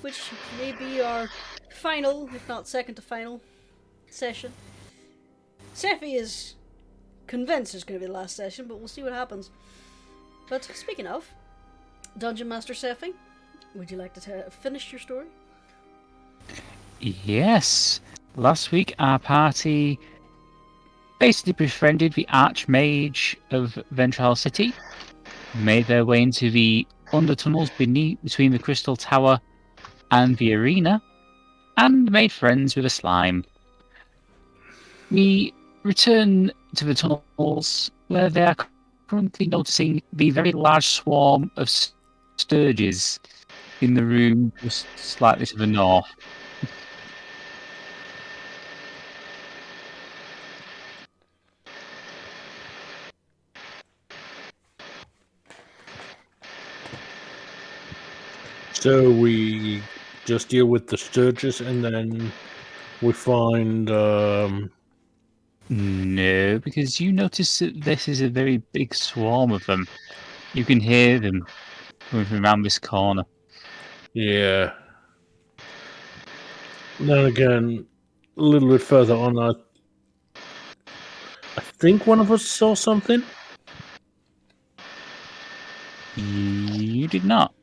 which may be our final, if not second to final, session. Seph is convinced it's going to be the last session, but we'll see what happens. But speaking of, Dungeon Master Seph, would you like to finish your story? Yes. Last week, our party basically befriended the Archmage of Ventral City, made their way into the undertunnels between the Crystal Tower and the arena, and made friends with a slime. We return to the tunnels, where they are currently noticing the very large swarm of sturges in the room just slightly to the north. So we just deal with the Sturges and then we find... No, because you notice that this is a very big swarm of them. You can hear them coming from around this corner. Yeah. Then again, a little bit further on, I think one of us saw something. You did not.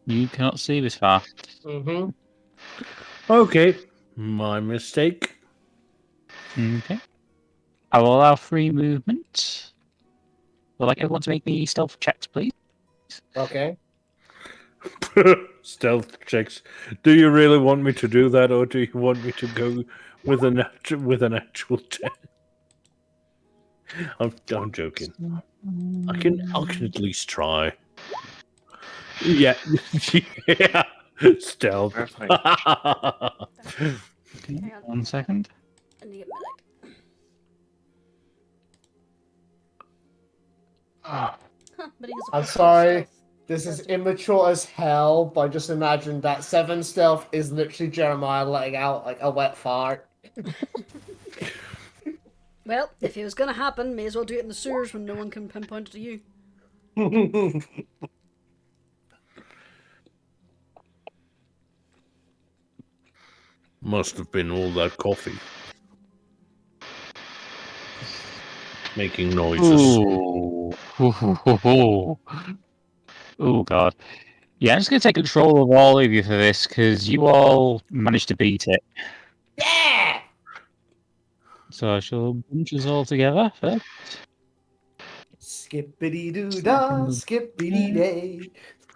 You cannot see this far. Mm-hmm. Okay, my mistake. Okay. I will allow free movement. Would like everyone to make me stealth checks, please. Okay. Stealth checks. Do you really want me to do that, or do you want me to go with an actual 10? I'm joking. I can at least try. Yeah, yeah. Stealth. Okay, 1 second. I need to get my light. But he has a I'm plus sorry. stealth. This is immature as hell, but just imagine that 7 stealth is literally Jeremiah letting out like a wet fart. Well, if it was going to happen, may as well do it in the sewers when no one can pinpoint it to you. Must have been all that coffee. Making noises. Ooh. Oh, God. Yeah, I'm just going to take control of all of you for this, because you all managed to beat it. Yeah! So I shall bunch us all together first. Skippity-doo-dah, skippity-day.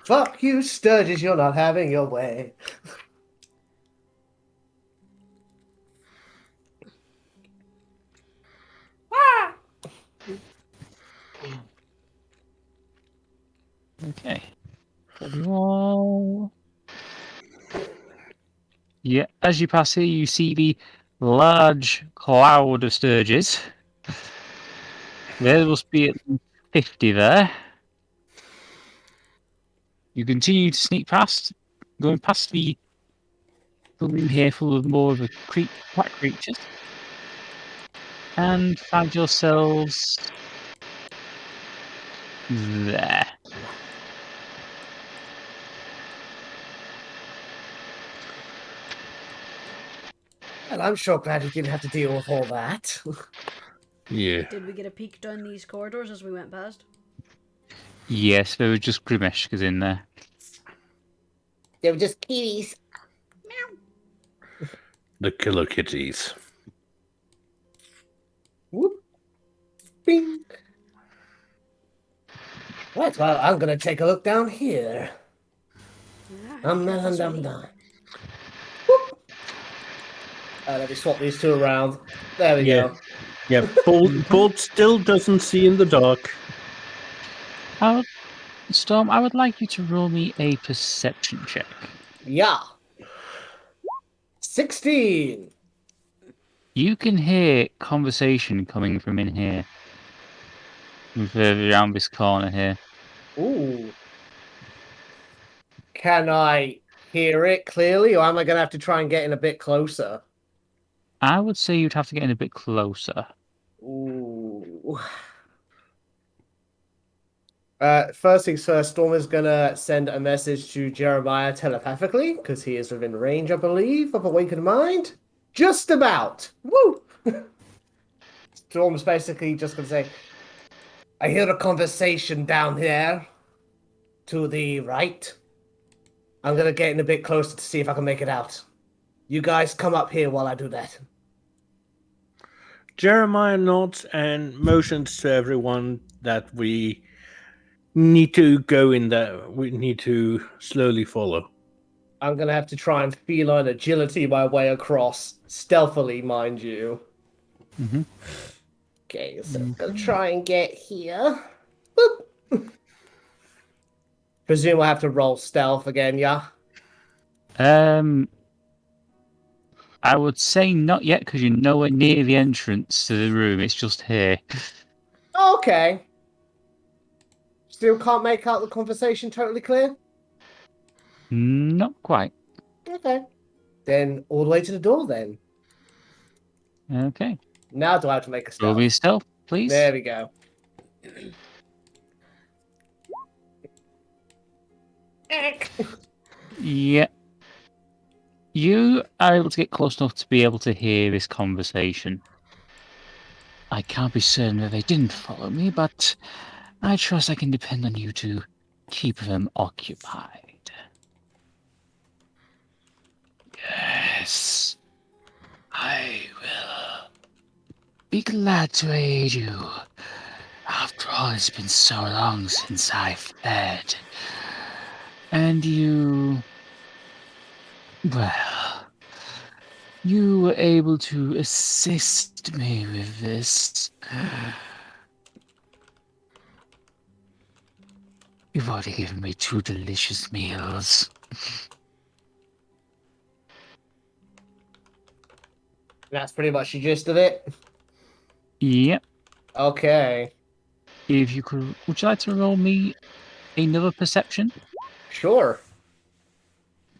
Fuck you, Sturges, you're not having your way. Okay. Well, yeah, as you pass here, you see the large cloud of sturges. There must be at least 50 there. You continue to sneak past, going past the building here full of more of a black creatures, and find yourselves there. Well, I'm sure glad you didn't have to deal with all that. Yeah. Did we get a peek down these corridors as we went past? Yes, there were just Grimeshkas in there. They were just kitties. The killer kitties. Whoop. Bing. Right, well, I'm gonna take a look down here. Whoop. Let me swap these two around. There we Yeah. go. Yeah, Bolt still doesn't see in the dark. Storm, I would like you to roll me a perception check. Yeah. 16. You can hear conversation coming from in here. From further around this corner here. Ooh. Can I hear it clearly, or am I gonna have to try and get in a bit closer? I would say you'd have to get in a bit closer. Ooh. First things first, Storm is gonna send a message to Jeremiah telepathically, because he is within range, I believe, of Awakened Mind. Just about. Woo! Storm's basically just gonna say, I hear a conversation down here to the right. I'm gonna get in a bit closer to see if I can make it out. You guys come up here while I do that. Jeremiah nods and motions to everyone that we need to go in there. We need to slowly follow. I'm gonna have to try and feline agility my way across, stealthily, mind you. Mm-hmm. Okay, so I'm gonna try and get here. Boop. Presume I have to roll stealth again, yeah? I would say not yet because you're nowhere near the entrance to the room. It's just here. Okay. Still can't make out the conversation totally clear? Not quite. Okay. Then all the way to the door then. Okay. Now do I have to make a Roll stealth? me a stealth, please. There we go. Yeah. You are able to get close enough to be able to hear this conversation. I can't be certain that they didn't follow me, but I trust I can depend on you to keep them occupied. Yes. I will be glad to aid you. After all, it's been so long since I fed. And you... Well... You were able to assist me with this. You've already given me 2 delicious meals. That's pretty much the gist of it. Yep. Okay. If you could... Would you like to roll me another perception? Sure.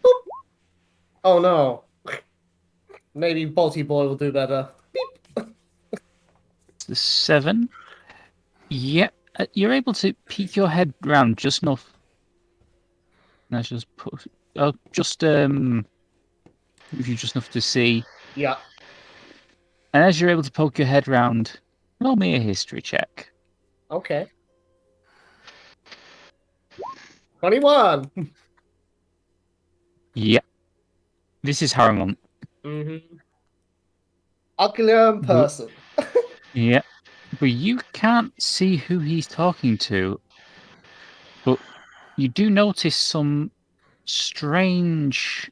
Boop. Oh no. Maybe Bolty Boy will do better. The 7. Yep. You're able to peek your head round just enough. Let's just put... Oh, just, if you just enough to see. Yeah. And as you're able to poke your head round, roll me a history check. Okay. 21. Yep. This is Harramount. Mm-hmm. Ocular in person. Yeah. But you can't see who he's talking to. But you do notice some strange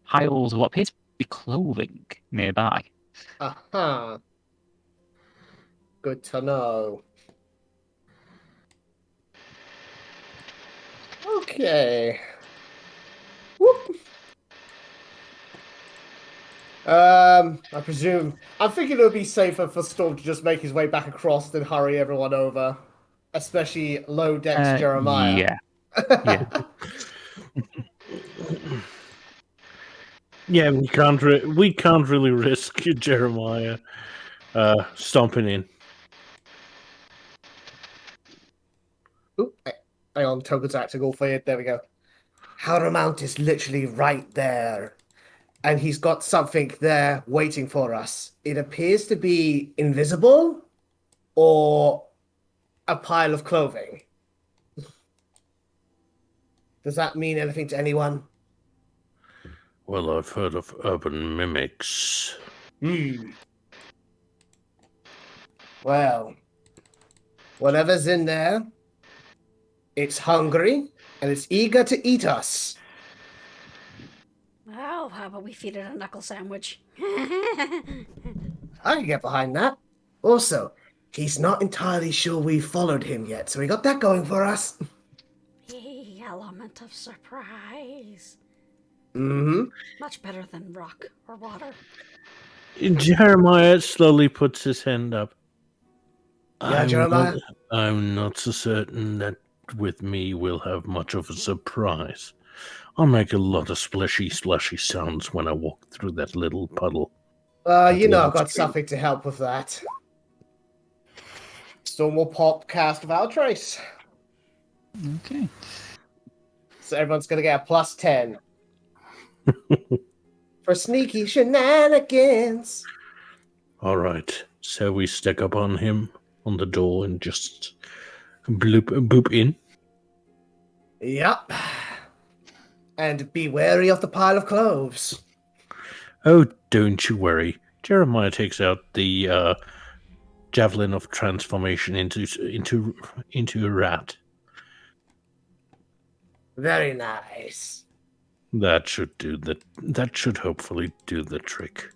piles of what appears to be clothing nearby. Uh-huh. Good to know. Okay. Whoop. I presume... I'm thinking it would be safer for Storm to just make his way back across than hurry everyone over. Especially low dex Jeremiah. Yeah. Yeah. Yeah, we can't really risk Jeremiah stomping in. Oop, hang on, tokens acting all for you. There we go. Harramount is literally right there. And he's got something there waiting for us. It appears to be invisible or a pile of clothing. Does that mean anything to anyone? Well, I've heard of urban mimics. Well, whatever's in there, it's hungry and it's eager to eat us. Well, how about we feed it a knuckle sandwich? I can get behind that. Also, he's not entirely sure we followed him yet, so we got that going for us. The element of surprise. Mm-hmm. Much better than rock or water. Jeremiah slowly puts his hand up. Yeah, Jeremiah? I'm not so certain that with me we'll have much of a surprise. I'll make a lot of splashy sounds when I walk through that little puddle. You know I've got something to help with that. Storm will pop cast Without Trace. Okay. So everyone's gonna get a +10 for sneaky shenanigans. All right. So we stick up on him on the door and just boop in. Yup. And be wary of the pile of cloves. Oh, don't you worry. Jeremiah takes out the javelin of transformation into a rat. Very nice. That should hopefully do the trick.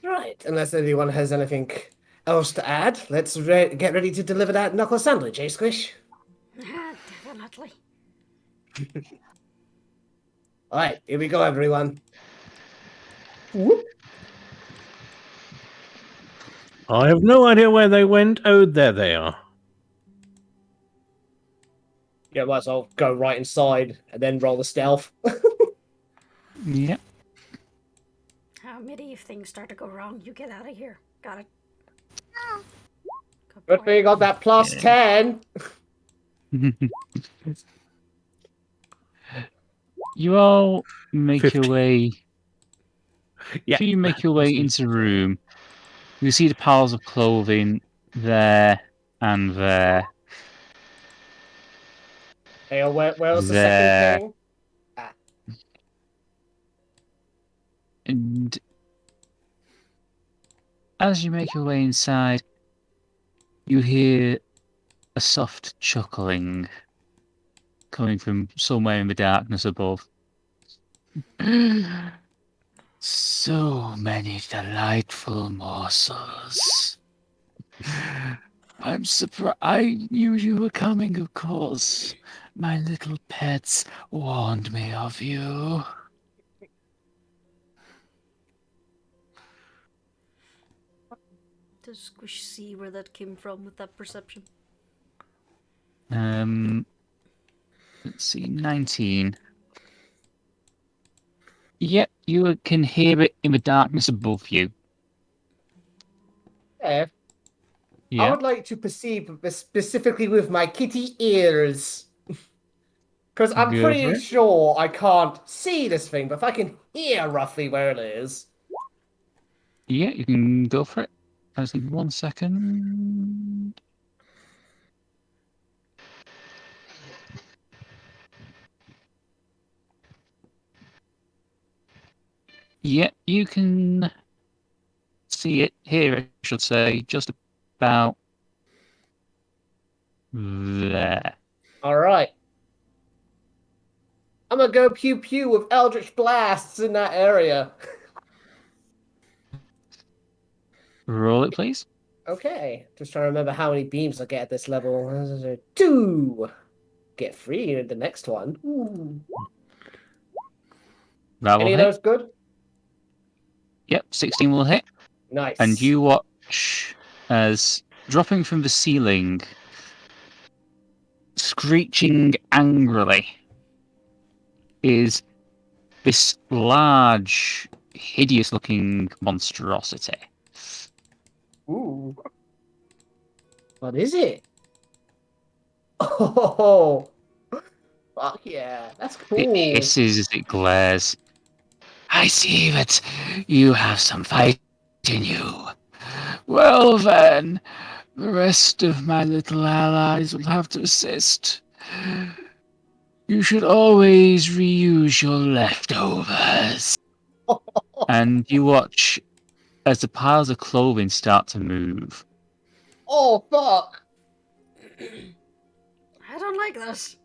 Right, unless anyone has anything else to add, let's get ready to deliver that knuckle sandwich, eh, Squish? Definitely. Alright, here we go, everyone. Whoop. I have no idea where they went. Oh, there they are. Yeah, might as well go right inside and then roll the stealth. Yep. Mitty, if things start to go wrong, you get out of here. Got it. Good thing you got that +10. You all make 50. your way. Yeah. You make your way into the room. You see the piles of clothing there and there. Hey, where was the There. second thing? And as you make your way inside, you hear a soft chuckling coming from somewhere in the darkness above. So many delightful morsels. I'm surprised. I knew you were coming, of course. My little pets warned me of you. Does Squish see where that came from with that perception? Let's see, 19. Yep, you can hear it in the darkness above you. Yeah. I Yeah. would like to perceive specifically with my kitty ears. Because I'm Go for pretty it. sure I can't see this thing, but if I can hear roughly where it is. Yeah, you can go for it. I just need 1 second. Yeah, you can see it here, I should say, just about there. Alright. I'm gonna go pew pew with Eldritch Blasts in that area. Roll it, please. Okay. Just trying to remember how many beams I get at this level. 2! Get 3 in the next one. Ooh. That will Any of hit. those good? Yep, 16 will hit. Nice. And you watch as dropping from the ceiling, screeching angrily, is this large, hideous-looking monstrosity. Ooh. What is it? Oh, fuck yeah. That's cool. It hisses as it glares. I see that you have some fight in you. Well then, the rest of my little allies will have to assist. You should always reuse your leftovers. And you watch as the piles of clothing start to move. Oh, fuck. I don't like this.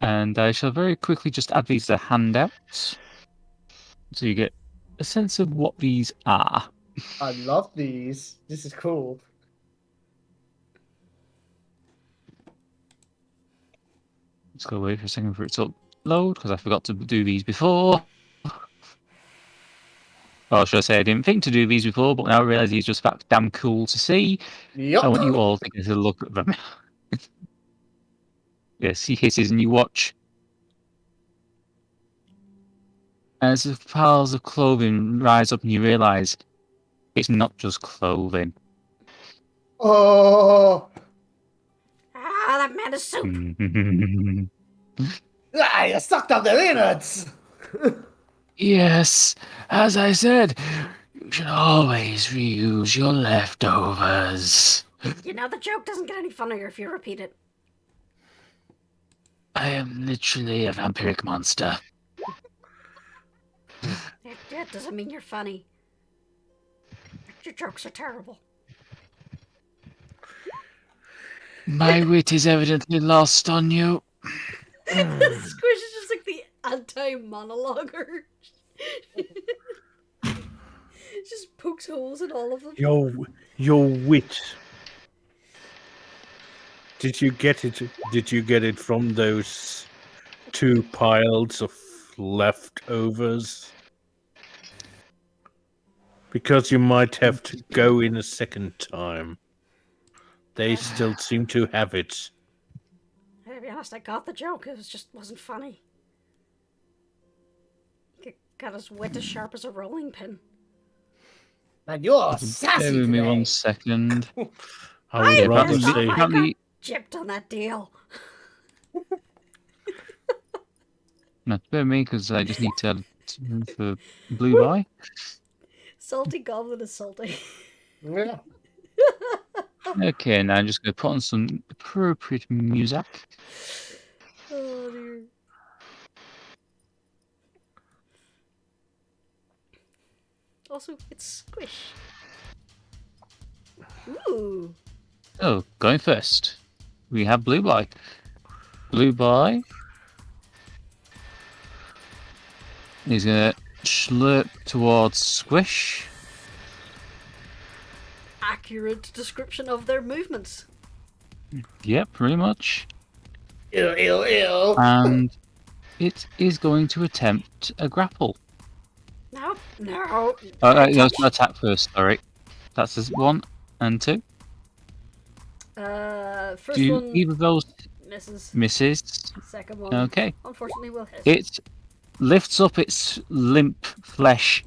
And I shall very quickly just add these to handouts, so you get a sense of what these are. I love these. This is cool. Let's go wait for a second for it to upload, because I forgot to do these before. Or should I say I didn't think to do these before, but now I realise these are just that damn cool to see. Yup. I want you all to get a look at them. Yes, he hisses and you watch as the piles of clothing rise up and you realise it's not just clothing. Oh, Ah, that man is soup. you sucked up their innards. Yes, as I said, you should always reuse your leftovers. You know, the joke doesn't get any funnier if you repeat it. I am literally a vampiric monster. It doesn't mean you're funny. Your jokes are terrible. My wit is evidently lost on you. Squish is just like the anti-monologuer. Just pokes holes in all of them. Your wit. Did you get it? Did you get it from those 2 piles of leftovers? Because you might have to go in a second time. They still seem to have it. To be honest, I got the joke. It just wasn't funny. It got his wit as sharp as a rolling pin. And you're sassy Bear with me today. 1 second. I would rather pissed off. say. I got gypped on that deal. No, bear with me because I just need to for blue eye. Salty Goblin is salty. Yeah. Okay, now I'm just going to put on some appropriate music. Oh dear. Also, it's Squish. Ooh. Oh, going first. We have blue eye. Blue eye. He's going to slurp towards Squish. Accurate description of their movements. Yep, pretty much. Ew. And it is going to attempt a grapple. No. No, it's going to attack first, sorry. That's 1 and 2. First Do one either of those misses. misses? Second one, Okay. unfortunately, will hit. It lifts up its limp flesh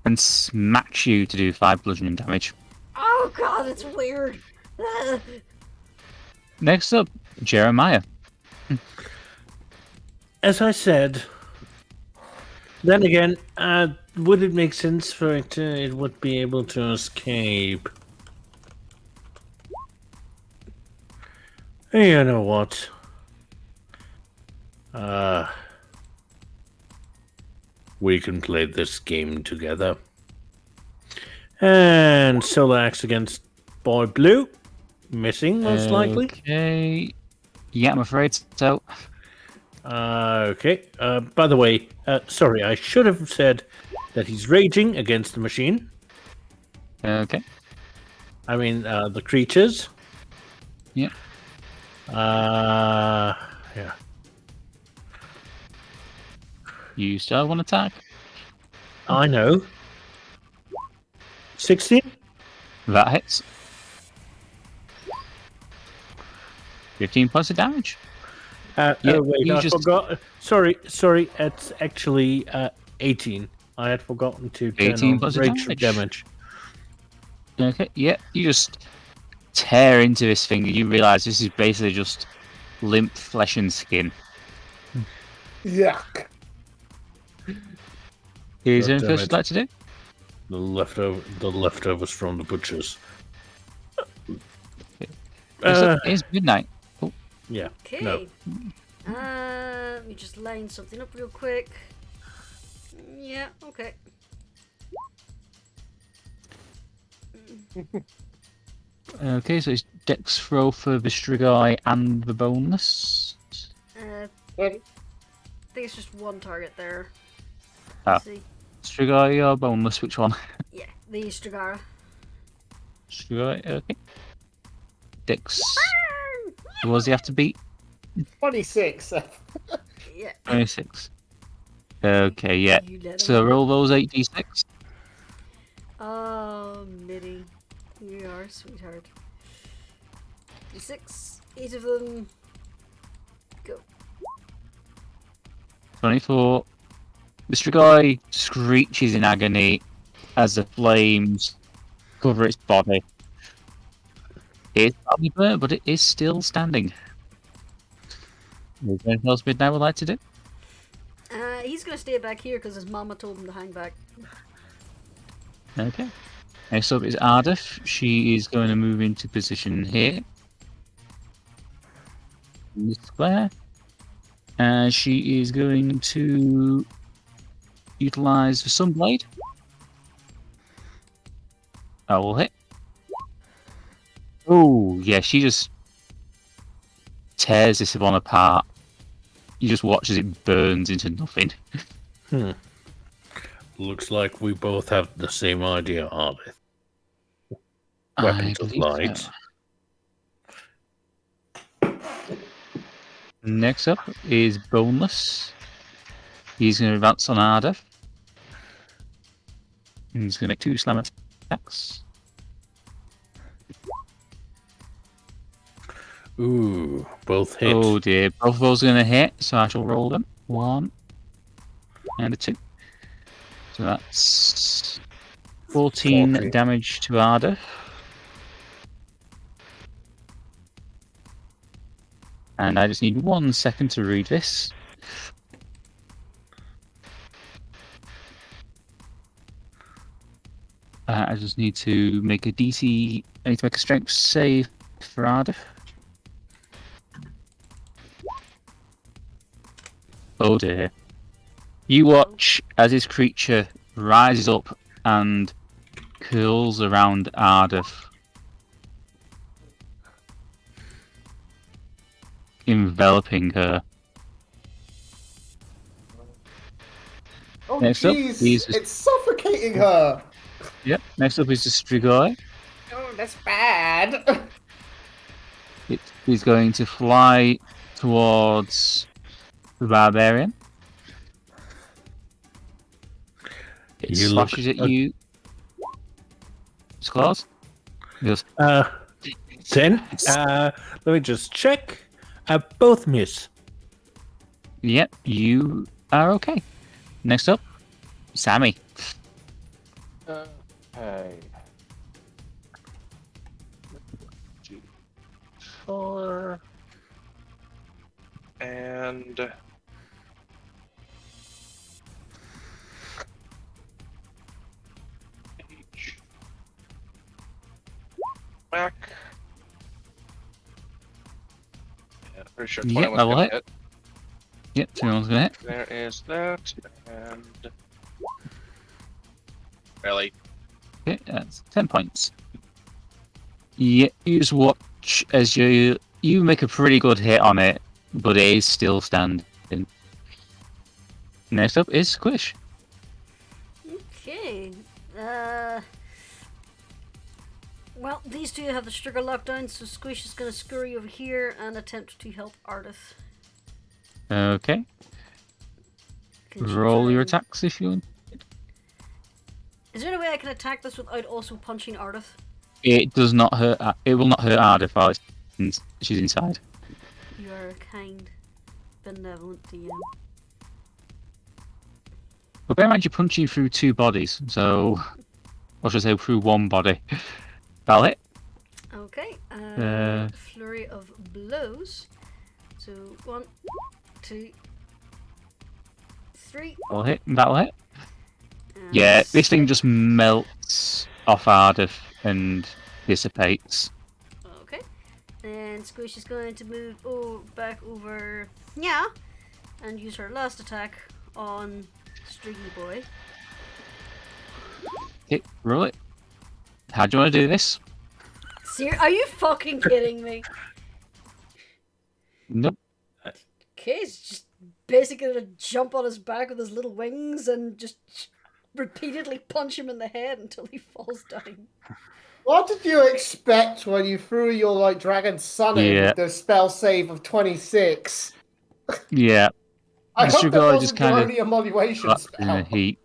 and smacks you to do 5 bludgeoning damage. Oh god, it's weird. Next up, Jeremiah. As I said, then again, would it make sense for it? It would be able to escape. You know what? We can play this game together. And solo axe against Boy Blue. Missing, most likely. Okay. Yeah, I'm afraid so. Okay. By the way, sorry, I should have said that he's raging against the machine. Okay. I mean, the creatures. Yeah. Yeah. You still have 1 attack. I know. 16? That hits. 15 points of damage. Oh, wait, you I just- forgot. Sorry, it's actually 18. I had forgotten to turn 18 on plus a rage damage. Okay, yeah, you just tear into this thing and you realise this is basically just limp flesh and skin. Yuck. Is there God anything damn else it. you'd like to do? The leftovers from the butchers. It's midnight. Yeah. Okay. No. Let me just line something up real quick. Yeah, okay. Okay, so it's Dex throw for the Strigai and the boneless. I Wait, think it's just one target there. Ah. Let's see. Strigai or boneless, which one? Yeah, the Strigara. Strigai, okay. Dex. What does he have to beat? 26. Yeah. 26. Okay, yeah. You let him So have roll those 8d6. it. Oh, Mitty. You are a sweetheart. D6. 8 of them. Go. 24. Mr. Guy screeches in agony as the flames cover its body. It's badly burnt, but it is still standing. Is there anything else Midnight would like to do? He's gonna stay back here because his mama told him to hang back. Okay. Next up is Ardeth. She is going to move into position here. In this square. And she is going to utilize the Sunblade. That will hit. Oh, yeah, she just tears this one apart. You just watch as it burns into nothing. Looks like we both have the same idea, Ardeth. I Weapons of believe light. so. Next up is Boneless. He's going to advance on Ardeth. He's going to make 2 slam attacks. Ooh, both hit. Oh dear, both of those are going to hit, so I shall roll them. 1 and a 2. So that's 14 damage to Ardeth. And I just need 1 second to read this. I just need to make a DC. I need to make a strength save for Ardeth. Oh dear. You watch as this creature rises up and curls around Ardeth, enveloping her. Oh, Next up, jeez, it's suffocating her. Yep. Next up is the Strigoi. Oh, that's bad. It is going to fly towards the Barbarian. It slashes at you. It's close. Yes. 10. Let me just check. Both miss. Yep, you are okay. Next up, Sammy. Okay. 4 and H. Back. Yeah, pretty sure 21's that will gonna hit. hit. Yep, 21's gonna hit. There is that, and really, Okay, that's 10 points. Yeah, you just watch as you make a pretty good hit on it, but it is still standing. Next up is Squish. Okay. Well, these two have the sugar lockdown, so Squish is going to scurry over here and attempt to help Ardeth. Okay. Can she Roll try your and- attacks if you want. Is there any way I can attack this without also punching Ardeth? It does not hurt. It will not hurt Ardeth while she's inside. You are a kind, benevolent DM. But bear in mind you're punching through 2 bodies, so or should I say through 1 body. That'll hit. Okay. Flurry of blows. So 1, 2, 3. That'll hit. That'll hit. and Yeah, this thing just melts off Ardeth and dissipates. Okay. And Squish is going to move back over. Yeah. And use her last attack on Striggy Boy. Okay, roll it. How do you want to do this? Are you fucking kidding me? Nope. Okay, he's just basically gonna jump on his back with his little wings and just repeatedly punch him in the head until he falls down. What did you expect when you threw your dragon son in with the spell save of 26? Yeah. I The hope sugar that wasn't just kind of only a molluation collapsed in a spell. heap.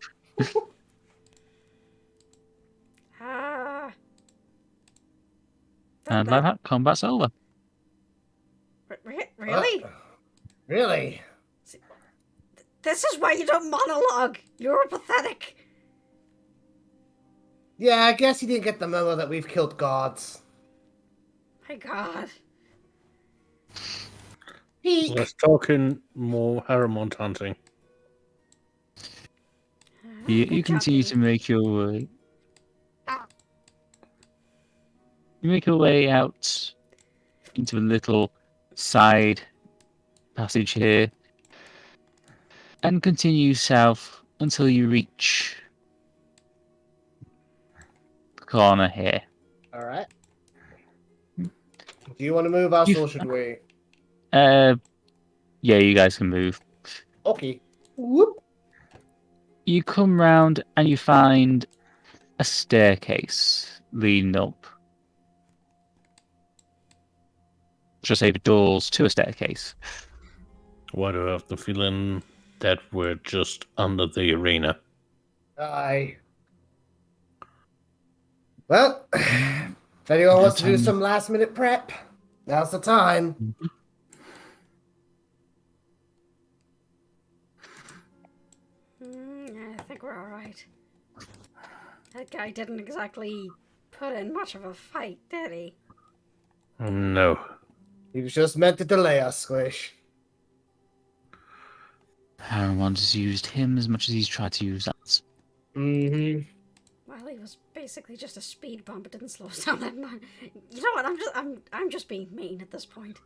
And like that, combat's over. Really? Really? This is why you don't monologue. You're pathetic. Yeah, I guess you didn't get the memo that we've killed gods. My God. Peek. Let's talk in more Harramount hunting. You Good continue job, to make your way. You make your way out into a little side passage here and continue south until you reach the corner here. All right. Do you want to move us You- or should we? Yeah, you guys can move. Okay. Whoop. You come round and you find a staircase leading up. Just say the doors to a staircase. Why do I have the feeling that we're just under the arena? Aye. Well, if anyone wants to do some last minute prep, now's the time. I think we're alright. That guy didn't exactly put in much of a fight, did he? No. He was just meant to delay us, Squish. Haramon has used him as much as he's tried to use us. Mm-hmm. Well, he was basically just a speed bump. It didn't slow us down that much. You know what? I'm just being mean at this point.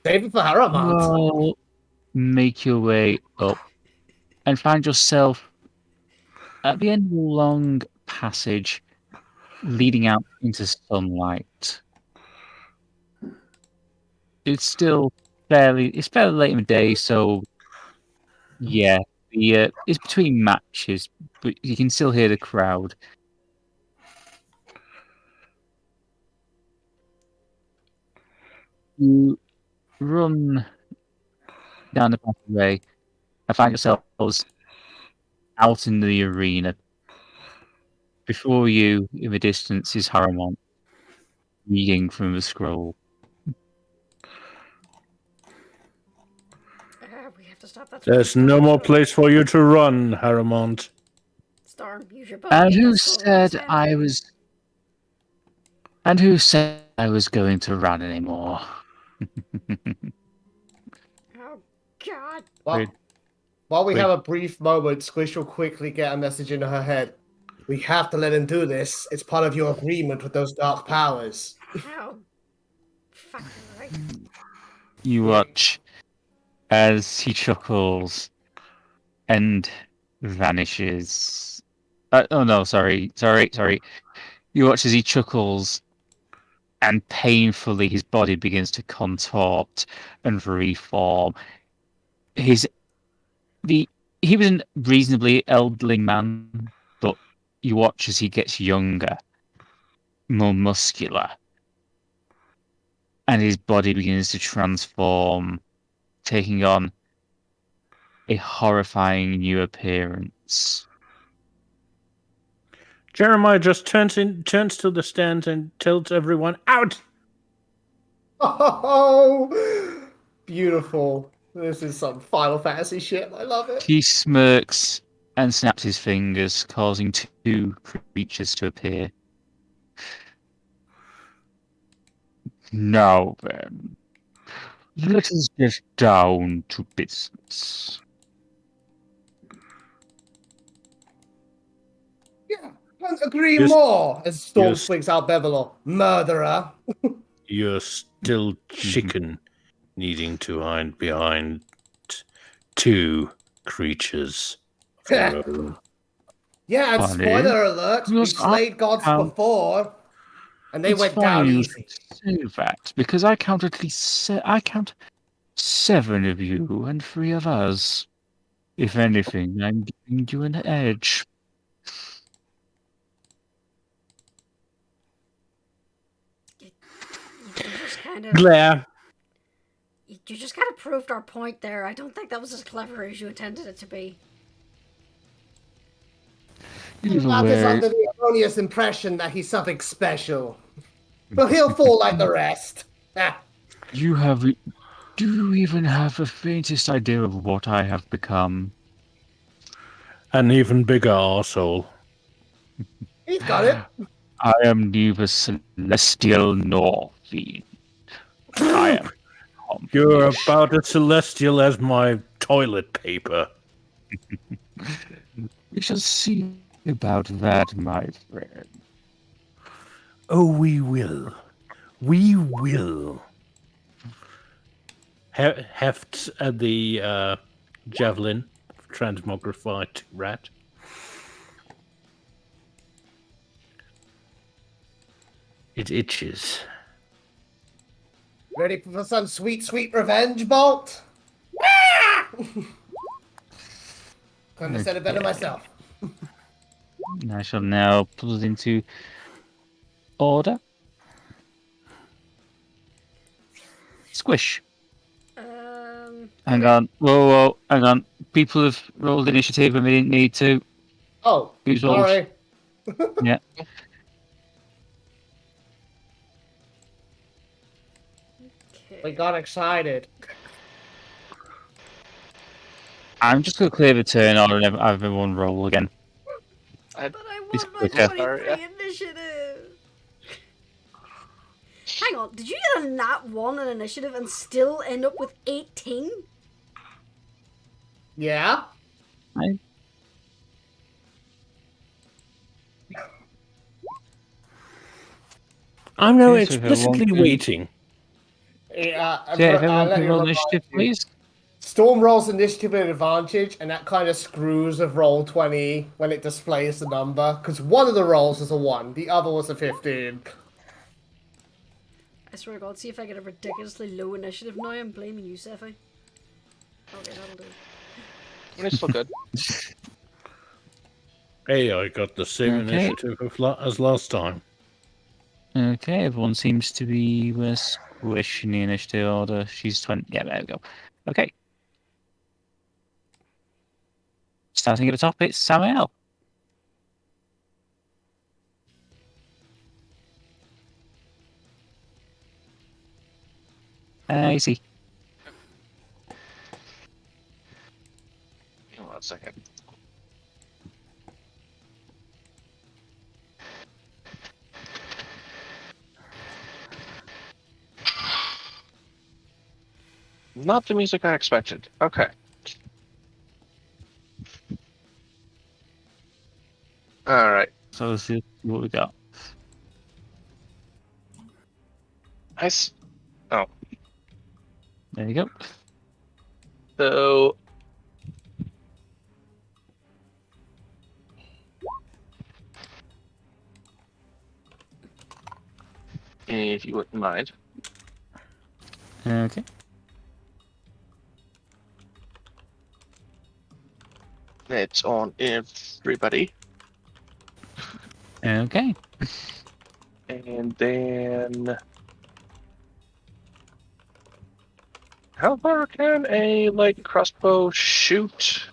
Save it for Harramount. Well, make your way up and find yourself at the end of a long passage leading out into sunlight. It's fairly late in the day, so yeah, it's between matches, but you can still hear the crowd. You run down the pathway and find yourselves out in the arena. Before you, in the distance, is Haramon reading from the scroll. We have to stop that. There's no more place for you to run, Harramount. Storm, use your bow. And get who this scroll said in his hand. I was? And who said I was going to run anymore? Oh God! While we Wait. have a brief moment, Squish will quickly get a message into her head. We have to let him do this. It's part of your agreement with those dark powers. How fucking right. You watch as he chuckles and vanishes. Oh no, sorry. You watch as he chuckles and painfully his body begins to contort and reform. He was a reasonably elderly man, but you watch as he gets younger, more muscular, and his body begins to transform, taking on a horrifying new appearance. Jeremiah just turns to the stand and tells everyone, out! Oh, beautiful. This is some Final Fantasy shit. I love it. He smirks and snaps his fingers, causing two creatures to appear. Now then, let us get down to business. Yeah, can't agree Yes. more. As Storm Yes. swings out Devillo. Murderer. You're still chicken, needing to hide behind two creatures. Yeah, and Funny. spoiler alert, we Yes, slayed gods before, and they It's went funny down you easy. say that, because I count at least I count 7 of you and 3 of us. If anything, I'm giving you an edge. You just kind of. Glare. You just kind of proved our point there. I don't think that was as clever as you intended it to be. Either That is way, under the erroneous impression that he's something special. But he'll fall like the rest. Ah, do you even have the faintest idea of what I have become? An even bigger arsehole. he's got it. I am neither celestial nor fiend. I am. You're accomplish. about as celestial as my toilet paper. We shall see about that, my friend. Oh, we will. We will. Heft the javelin, transmogrified rat. It itches. Ready for some sweet, sweet revenge, Bolt? Couldn't have said it better Okay. myself. I shall now put it into order. Squish. Hang on. Whoa, hang on. People have rolled initiative and we didn't need to. Oh, Who's rolled? sorry. Yeah. We got excited. I'm just going to clear the turn order and have everyone roll again. But I It's want my quicker. 23 initiative! Hang on, did you get a nat 1 in initiative and still end up with 18? Yeah? I'm now Okay, so if everyone explicitly can- waiting. Yeah, So if everyone let can me roll remind initiative, you. please. Storm rolls initiative at advantage, and that kind of screws of roll 20 when it displays the number, because one of the rolls is a 1, the other was a 15. I swear to God, see if I get a ridiculously low initiative now. I'm blaming you, Seph. Okay, that'll do. It's still good. Hey, I got the same Okay. initiative as last time. Okay, everyone seems to be with Squish in the initiative order. She's 20. Yeah, there we go. Okay. Starting at the top, it's Samael. Easy. Hold on a second. Not the music I expected. Okay. All right. So let's see what we got. Nice. Oh, There you go. so if you wouldn't mind, Okay. it's on everybody, Okay. and then how far can a light crossbow shoot?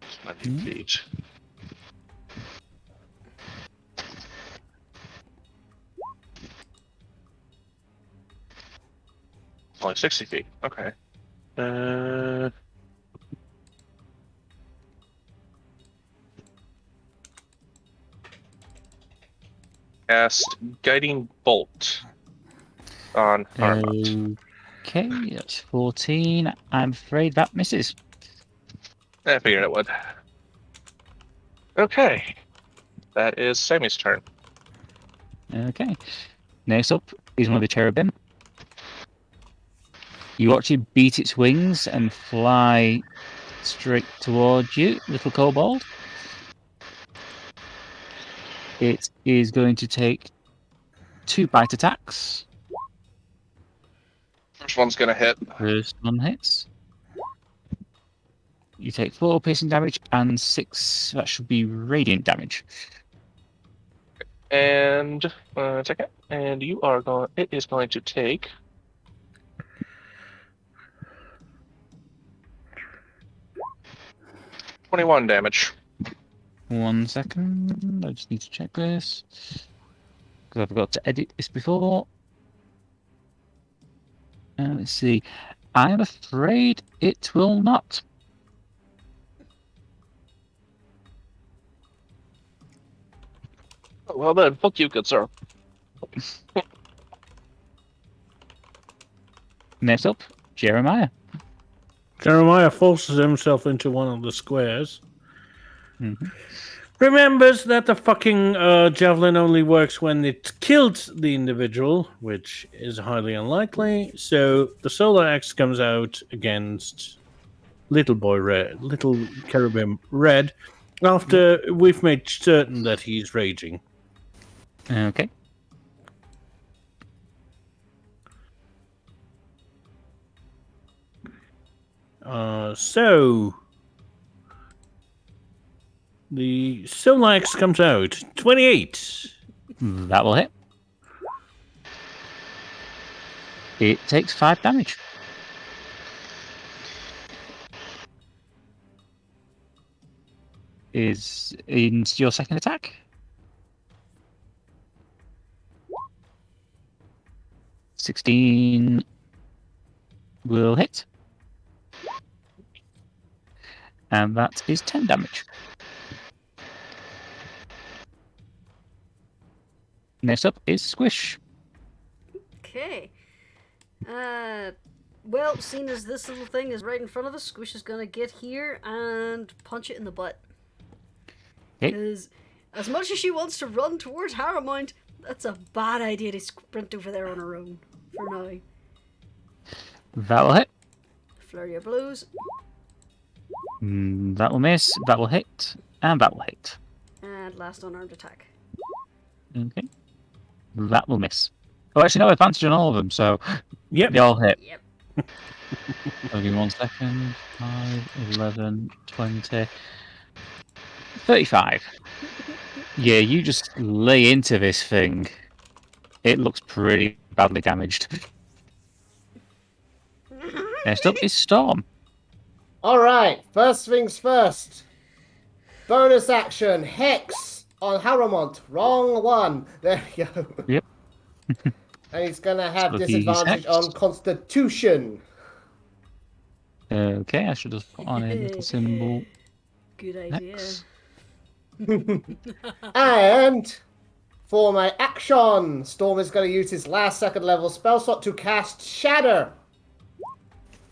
It's 90 feet. Only 60 feet. Okay. Cast Guiding Bolt on Harramount. Okay, that's 14. I'm afraid that misses. I figured it would. Okay. That is Sammy's turn. Okay. Next up is one of the Cherubim. You watch it beat its wings and fly straight towards you, little Kobold. It is going to take 2 bite attacks. First one's gonna hit. First one hits. You take 4 piercing damage and 6, that should be radiant damage. And second. And you are going it is going to take 21 damage. 1 second, I just need to check this. Because I forgot to edit this before. Let's see. I'm afraid it will not. Oh, well then, fuck you, good sir. Next up, Jeremiah. Jeremiah forces himself into one of the squares. Mm-hmm. Remembers that the fucking javelin only works when it kills the individual, which is highly unlikely. So the solar axe comes out against little cherubim red, after we've made certain that he's raging. Okay. So the solar axe comes out 28. That will hit. It takes 5 damage. Is into your second attack. 16 will hit. And that is 10 damage. Next up is Squish. Okay. Well, seeing as this little thing is right in front of us, Squish is gonna get here and punch it in the butt. Okay. Because as much as she wants to run towards Harramount, that's a bad idea to sprint over there on her own for now. That will hit. Flurry of blows. That will miss. That will hit. And that will hit. And last unarmed attack. Okay. That will miss. Oh, actually, no advantage on all of them, so Yep. they all hit. Yep. I'll give me 1 second. 5, 11, 20, 35. Yeah, you just lay into this thing. It looks pretty badly damaged. Next up is Storm. Alright, first things first. Bonus action, Hex on Harramount. Wrong one. There you go. Yep. And he's gonna have So he's disadvantage hexed. on Constitution. Okay, I should just put on a little symbol. Good idea. Hex. And for my action, Storm is going to use his last second level spell slot to cast Shatter.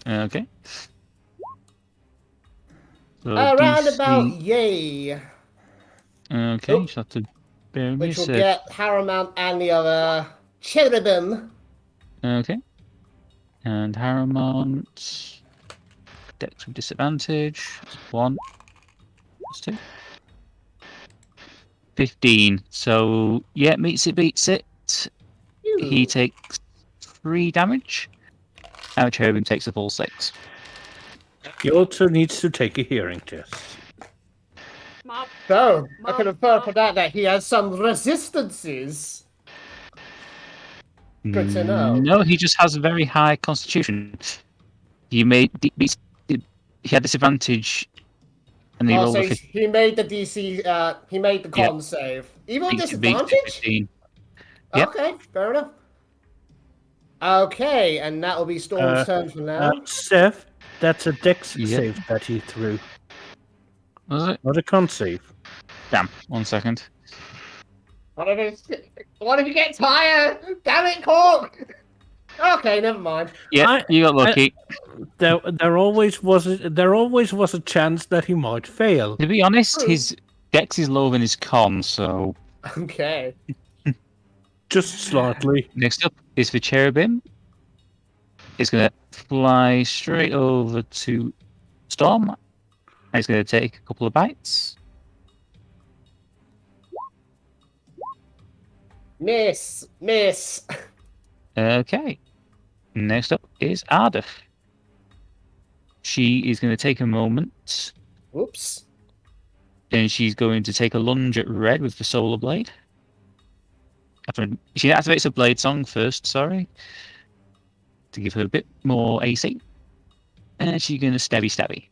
Okay. So Around DC. about yay. Okay, Oop. you just have to bear with me. Which will So- get Harramount and the other Cherubim. Okay. And Harramount. Dex with disadvantage. That's 1. That's 2. 15. So, yeah, meets it, beats it. He takes 3 damage. Now Cherubim takes a full 6. He also needs to take a hearing test. Mop. So, I Mop, can infer mop. from that he has some resistances. Good to know. No, he just has a very high constitution. He made he had disadvantage, and he rolled So a 15. he made the DC, he made the con Yep. save. Even with Beats it disadvantage? 15. Yep. Okay, fair enough. Okay, and that will be Storm's turn for now. Seph, that's a dex Yep. save that he threw, Was it? not a con save. Damn. 1 second. What if he gets higher? Damn it, Cork! Okay, never mind. Yeah, you got lucky. There always was a chance that he might fail. To be honest, his dex is lower than his con, so Okay. Just slightly. next up is the Cherubim. It's going to fly straight over to Storm. And it's going to take a couple of bites. Miss. Okay. Next up is Ardeth. She is going to take a moment, Oops. and she's going to take a lunge at Red with the Solar Blade. She activates a Blade Song first, sorry, to give her a bit more AC. And she's going to stabby.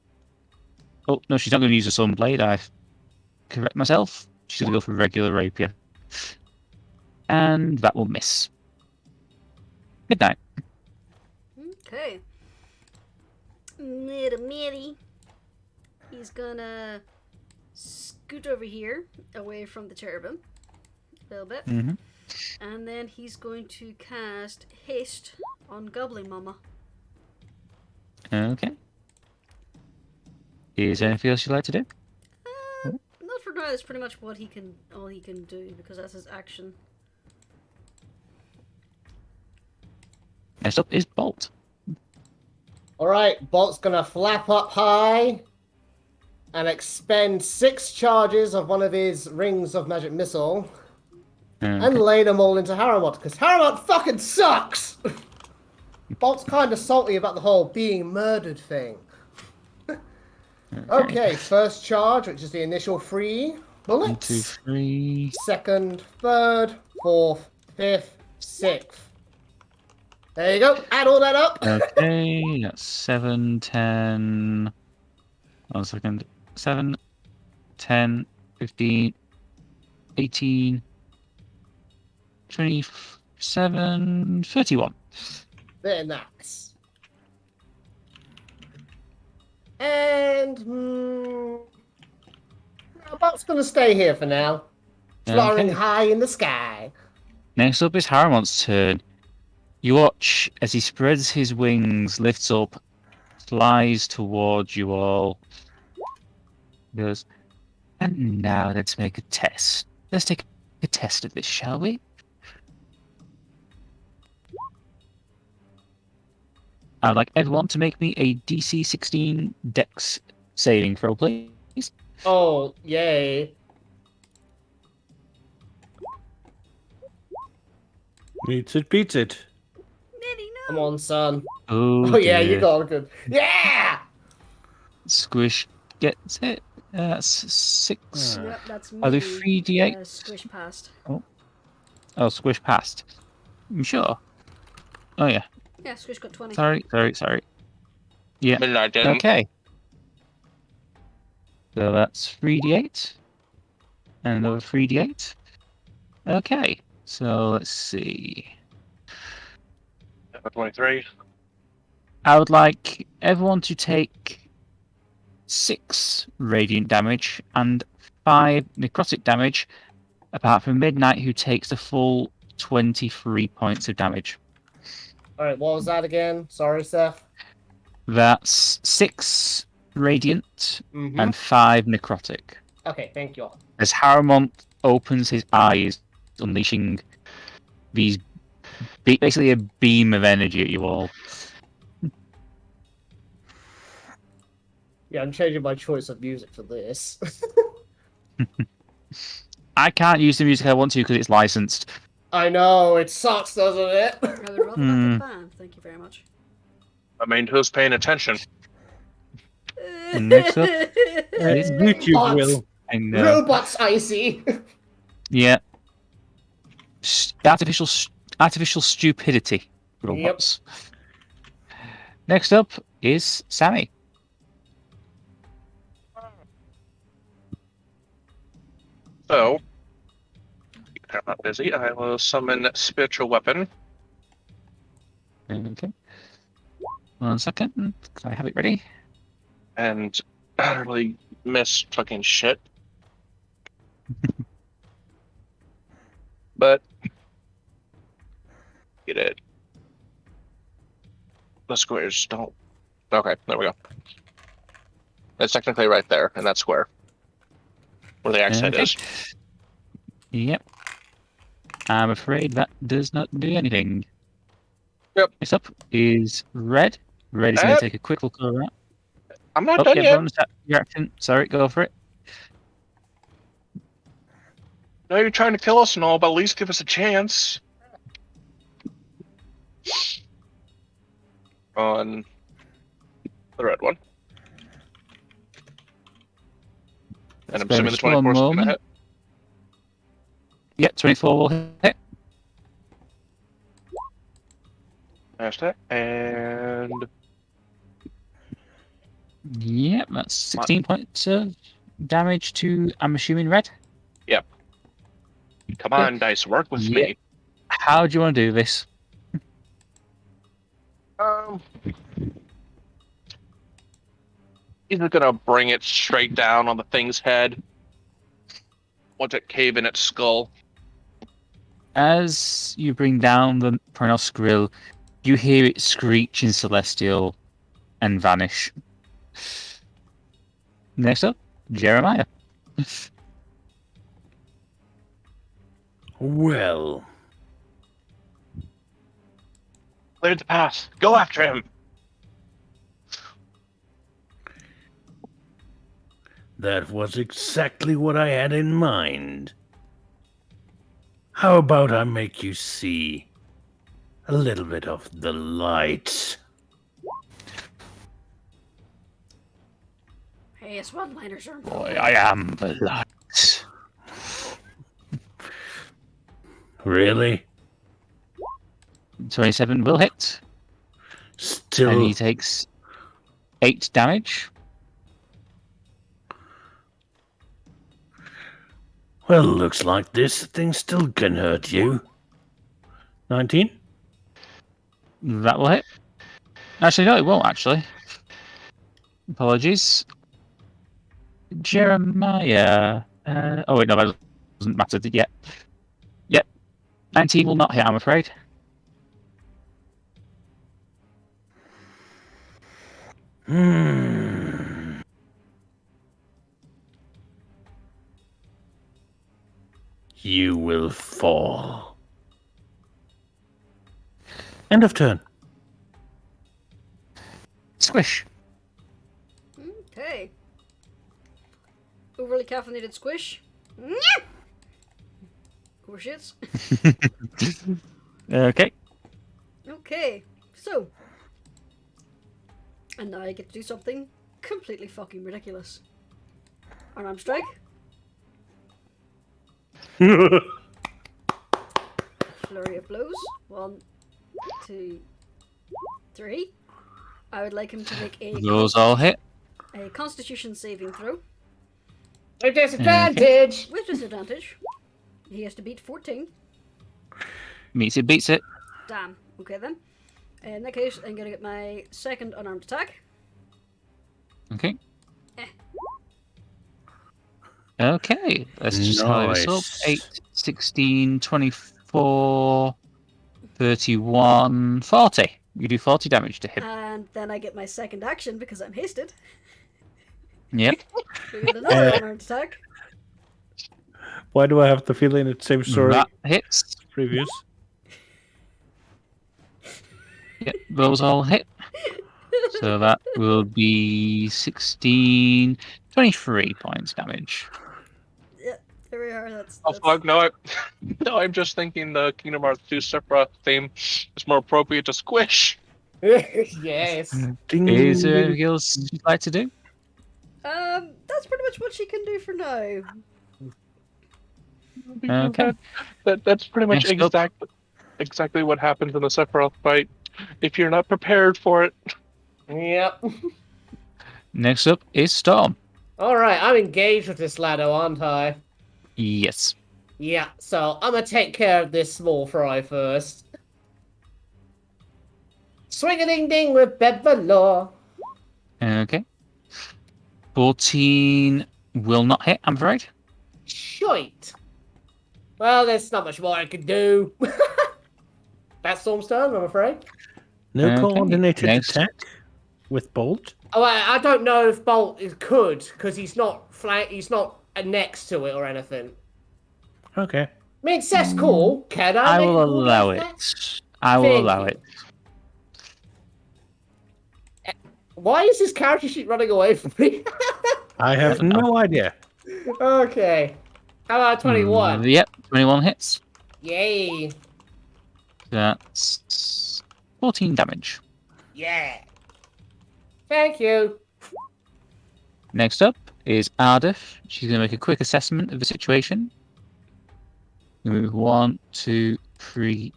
Oh, no, she's not going to use a Sun Blade. I correct myself. She's going to go for a regular Rapier. And that will miss. Midnight. Okay. little Mitty. He's gonna scoot over here, away from the cherubim, a little bit. Mm-hmm. And then he's going to cast Haste on Goblin Mama. Okay. Is there anything else you'd like to do? Not for now, that's pretty much all he can do, because that's his action. Next up is Bolt. Alright, Bolt's gonna flap up high and expend 6 charges of one of his rings of magic missile and Okay. lay them all into Harramount, because Harramount fucking sucks! Bolt's kind of salty about the whole being murdered thing. Okay, first charge, which is the initial 3 bullets. 1, 2, 3. Second, third, fourth, fifth, sixth. There you go. Add all that up. Okay, that's 7, 10. 1 second. 7, 10, 15, 18, 27, 31. Very nice. And Bolt's gonna stay here for now, flying Okay. high in the sky. Next up is Harramont's turn. You watch as he spreads his wings, lifts up, flies towards you all. He goes, and now let's make a test. Let's take a test of this, shall we? I'd like everyone to make me a DC 16 Dex saving throw, please. Oh, yay. Beats it, beats it. Mitty, no! Come on, son. Oh, Oh, yeah, dear. you got it good. Yeah! Squish gets it. That's 6. Yep, that's me. Are they 3d8? Squish passed. Oh, Squish passed. You sure? Oh, yeah. Yeah, Squish got 20. Sorry. Yeah. But I didn't. Okay. So that's 3d8. And another 3d8. Okay. So let's see. 23. I would like everyone to take 6 radiant damage and 5 necrotic damage, apart from Midnight, who takes the full 23 points of damage. Alright, what was that again? Sorry, Seph. That's 6 radiant Mm-hmm. and 5 necrotic. Okay, thank you. As Harramon opens his eyes, unleashing these basically a beam of energy at you all. Yeah, I'm changing my choice of music for this. I can't use the music I want to because it's licensed. I know, it sucks, doesn't it? I would rather not get banned, thank you very much. I mean, who's paying attention? Next up It's YouTube Bots. will. And, Robots, I see. yeah. Artificial stupidity. Robots. Next up is Sammy. So, I'm not busy. I will summon Spiritual Weapon. Okay. 1 second. Can I have it ready? And utterly miss fucking shit. But get it. The squares don't. Okay, there we go. It's technically right there, and that's square. Where the axe head Okay. is. Yep. I'm afraid that does not do anything. Yep. Next up is Red. Red is going to take a quick look around. I'm not Oh, done yeah, yet. bonus reaction. Sorry, go for it. No, you're trying to kill us and all, but at least give us a chance. On the red one. And I'm Spare assuming the just one 24 is going to moment. hit. Yep, 24 will hit. That's that. And Yep, that's 16 points of damage to, I'm assuming, Red. come on, dice, work with me. How do you want to do this? He's gonna bring it straight down on the thing's head. Watch it cave in its skull. As you bring down the Pronos grill, you hear it screech in Celestial and vanish. Next up, Jeremiah. Well, Cleared the path. Go after him. that was exactly what I had in mind. How about I make you see a little bit of the light? Hey, it's one-liners are Boy, I am the light. Really? 27 will hit, and Still, he takes 8 damage. well, looks like this thing still can hurt you. 19? That will hit. Actually, no, it won't, actually. Apologies. Jeremiah. Oh, wait, no, that doesn't matter yet. Yep. 19 will not hit, I'm afraid. You will fall. End of turn. Squish. Okay. Overly caffeinated squish. Course shits. Okay. Okay, so. And now I get to do something completely fucking ridiculous. Unarmed strike. Flurry of blows. 1, 2, 3. I would like him to make Those all hit. a Constitution saving throw With disadvantage. with disadvantage. He has to beat 14. Meets it, beats it. Damn. Okay then. In that case, I'm gonna get my second unarmed attack. Okay. Eh. Okay, let's just tally this up. Nice. 8, 16, 24, 31, 40. You do 40 damage to him. And then I get my second action because I'm hasted. Yep. We get another unarmed attack. Why do I have the feeling it's same story That hits. previous? Yep, those all hit. So that will be 16, 23 points damage. Yeah, there we are. That's Oh fuck! No, no. I'm just thinking the Kingdom Hearts 2 Sephiroth theme is more appropriate to Squish. Yes. Ding, Is there ding. anything else you'd like to do? That's pretty much what she can do for now. Okay. That's pretty much Next up. exactly what happens in the Sephiroth fight. If you're not prepared for it, Yep. Next up is Storm. Alright, I'm engaged with this ladder, aren't I? Yes. Yeah, so I'm gonna take care of this small fry first. Swing-a-ding-ding with Devillo. Okay. 14 will not hit, I'm afraid. Shite. Well, there's not much more I can do. That's Storm's turn, I'm afraid. No Okay, coordinated next. attack with Bolt? Oh, I don't know if Bolt could, because he's not next to it or anything. Okay. I mean, Seth's cool. Can I? I make will a cool allow attack? it. I will Thank allow you. it. Why is this character sheet running away from me? I have no idea. Okay. How about 21? Yep, 21 hits. Yay. That's 14 damage. Yeah. Thank you. Next up is Ardeth. She's going to make a quick assessment of the situation. Move 1, 2, 3,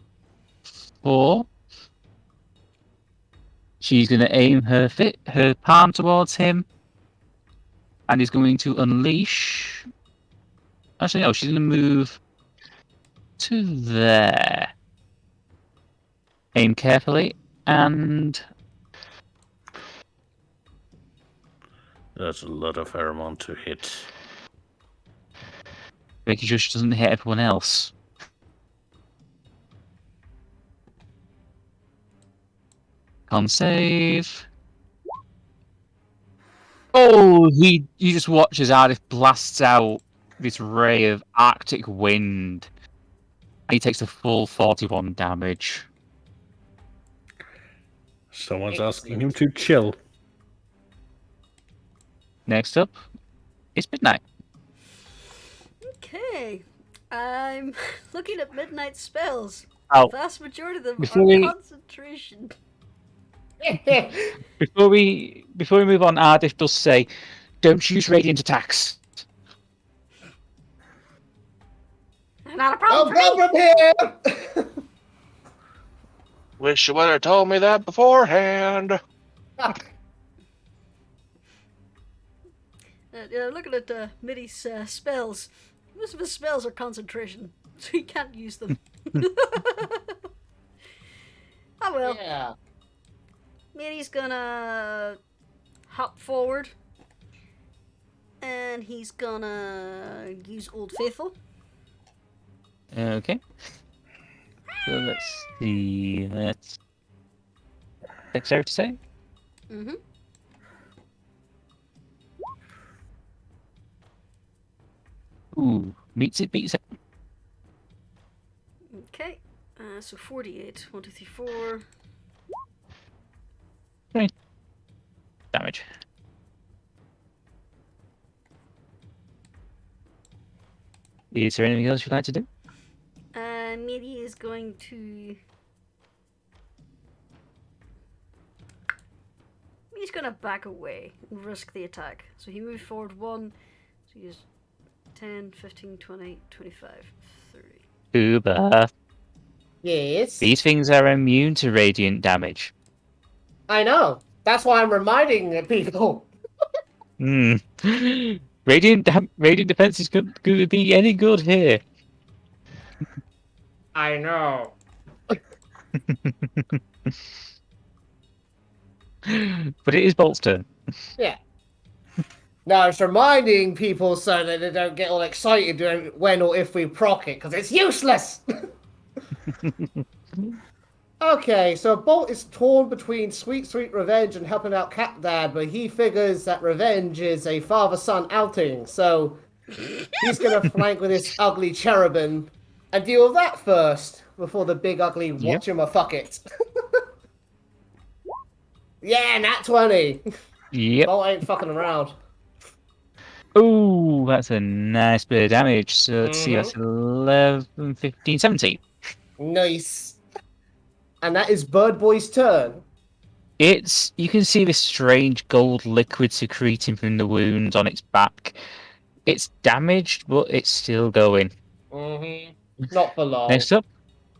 4. She's going to aim her palm towards him, and is going to unleash. Actually, no, she's going to move to there. Aim carefully, and That's a lot of Haramon to hit. Making sure she doesn't hit everyone else. Con save. Oh, you just watch as Ardeth blasts out this ray of Arctic wind. And he takes the full 41 damage. Someone's asking him to chill. Next up, it's Midnight. Okay. I'm looking at midnight spells. Oh, The vast majority of them Before are we- concentration. before we move on, Ardeth does say, "Don't use radiant attacks." Not a Oh, problem for me. go from here! Wish you would have told me that beforehand. Looking at Middy's spells, most of his spells are concentration, so he can't use them. Oh well. Yeah. Middy's gonna hop forward, and he's gonna use Old Faithful. Okay. So let's see. Let's dexterity save. Mm-hmm. Ooh, beats it. Okay. So 48. 1, 2, 3, 4. Damage. Is there anything else you'd like to do? Middy is going to. He's gonna back away and risk the attack. So he moved forward 1. So he's 10, 15, 20, 25, 30. Kubar. Yes. These things are immune to radiant damage. I know. That's why I'm reminding people. Hmm. Radiant defense is going to be any good here. I know. But it is Bolt's turn. Yeah. No, it's reminding people so that they don't get all excited when or if we proc it, because it's useless! Okay, so Bolt is torn between sweet, sweet revenge and helping out Cat Dad, but he figures that revenge is a father-son outing, so he's gonna flank with this ugly cherubim and deal with that first, before the big ugly whatchamafuck-it. Yeah, nat 20! Yep. Bolt ain't fucking around. Ooh, that's a nice bit of damage. So let's see, that's 11, 15, 17. Nice. And that is Bird Boy's turn. You can see this strange gold liquid secreting from the wound on its back. It's damaged, but it's still going. Not for long. Next up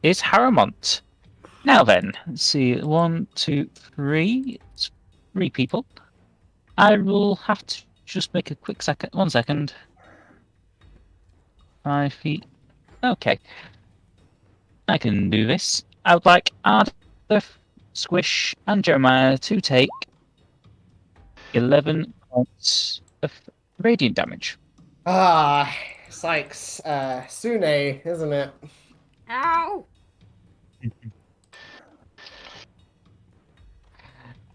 is Harramount. Now then, let's see, 1, 2, 3. It's 3 people. I will have to just make a quick second. 1 second. 5 feet. Okay. I can do this. I would like Ardeth, Squish, and Jeremiah to take 11 points of radiant damage. Ah, it's like Sune, isn't it? Ow!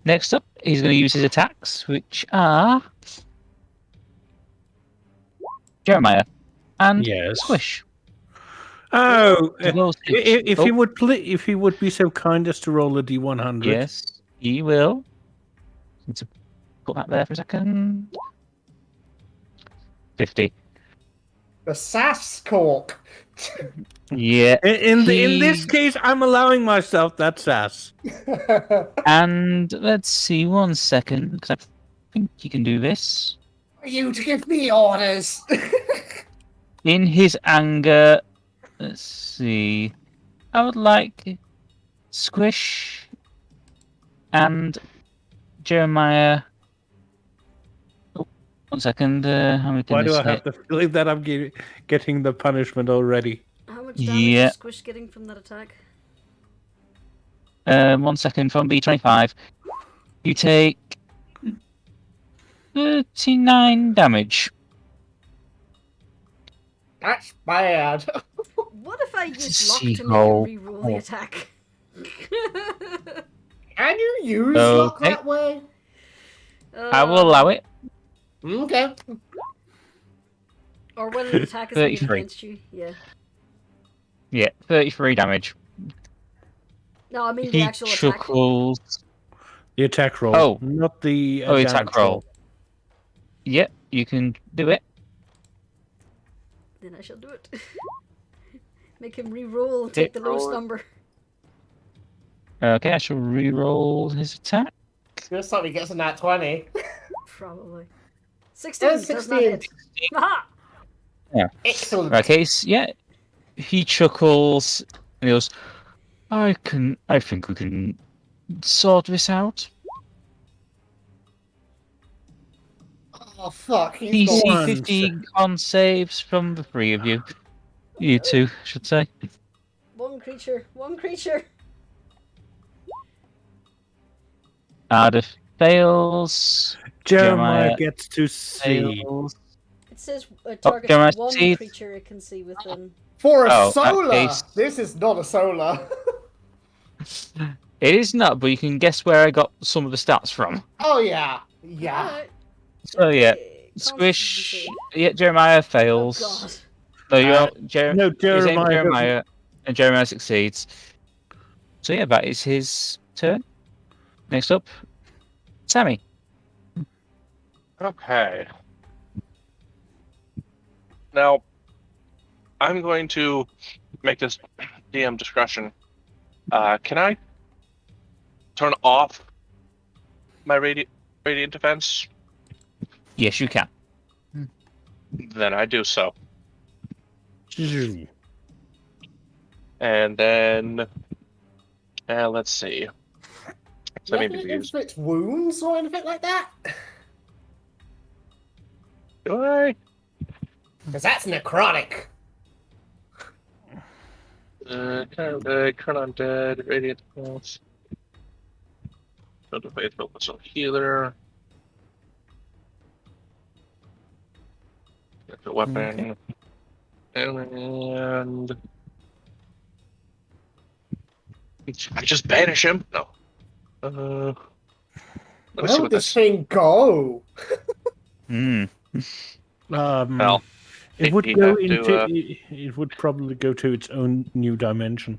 Next up, he's going to use his attacks, which are Jeremiah and Yes. Squish. Oh, To those if oh, he would be so kind as to roll a d100. yes, he will. Need to put that there for a second. 50. The Sass Cork. Yeah. In this case, I'm allowing myself that sass. And let's see, 1 second, because I think you can do this. You to give me orders. In his anger, let's see. I would like Squish and Jeremiah. Oh, 1 second. How many Why can do this I have hit? the feeling that I'm getting the punishment already? How much damage Yeah. is Squish getting from that attack? 1 second from B25. You take 39 damage. That's bad. What if I It's a use luck to make him seagull. reroll the Oh. attack? Can you use luck Okay. that way? I will allow it. Okay. Or when an attack is made 33. against you. Yeah. Yeah, 33 damage. No, I mean the He actual attack. chuckles. The attack roll, Oh. not the Oh, damage attack roll. Yep, you can do it. Then I shall do it. Make him re-roll and take the lowest number. Okay, I shall re-roll his attack. This time he gets a nat 20. Probably. 16 There's does not 16. hit. Aha! Excellent. Okay, yeah. He chuckles and he goes, I think we can sort this out. Oh, fuck. He's DC got 15 con saves from the three of you. You two, I should say. One creature. One creature. Ardeth fails. Jeremiah gets to see. fails. It says target Jeremiah one succeeds. creature it can see within. For a Oh, that solar! case- This is not a solar. It is not, but you can guess where I got some of the stats from. Oh, yeah. Yeah. Alright. So yeah, Okay, Squish. Constitution Yeah, Jeremiah save. Oh fails. god. No, you're Uh, you're No, saying Jeremiah. Jeremiah, and Jeremiah succeeds. So yeah, that is his turn. Next up, Sammy. Okay. Now, I'm going to make this DM discretion. Can I turn off my radiant defense? Yes, you can. Then I do so. doesn't- And then, let's see. So Do you maybe have we to use. inflict wounds or anything like that? Do I? Because that's necrotic. Current dead, current undead, radiant defense. Not a faithful, so healer. Get the weapon. And I just banish him. No. Let me Where see would what this this. thing go? Hmm. Well, It would he'd go have into. to, It would probably go to its own new dimension.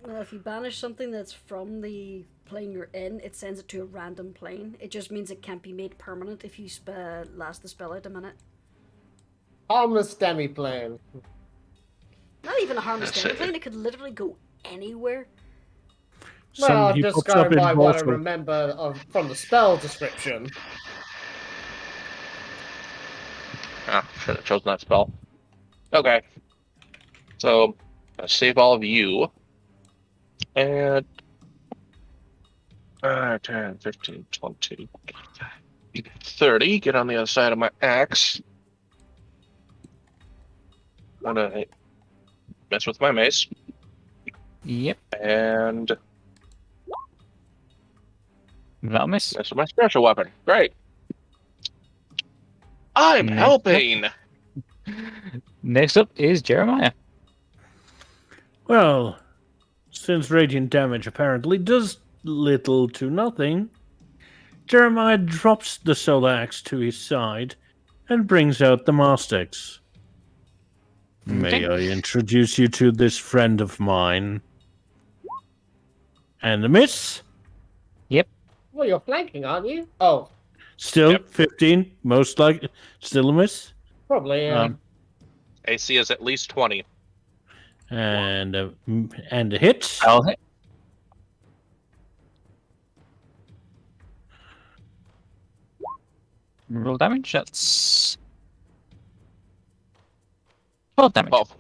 If you banish something that's from the plane you're in, it sends it to a random plane. It just means it can't be made permanent if you last the spell out a minute. Harmless demi-plane. Not even a harmless That's demi it. plane, it could literally go anywhere. Well, I'm He just pops going up in by what I Warsaw. remember from the spell description. should have chosen that spell. Okay. So, save all of you. And 10, 15, 20, 30. Get on the other side of my axe. I'm gonna mess with my mace. Yep. And That'll miss. mess with my special weapon. Great. I'm Next helping. Next up is Jeremiah. Well, since radiant damage apparently does little to nothing, Jeremiah drops the solar axe to his side and brings out the Mastex. May I introduce you to this friend of mine? And a miss. Well, you're flanking, aren't you? Oh, Still Yep. 15, most likely. Still a miss. probably, yeah. AC is at least 20. And a hit. I'll hit. Roll damage. That's 12 damage. 12.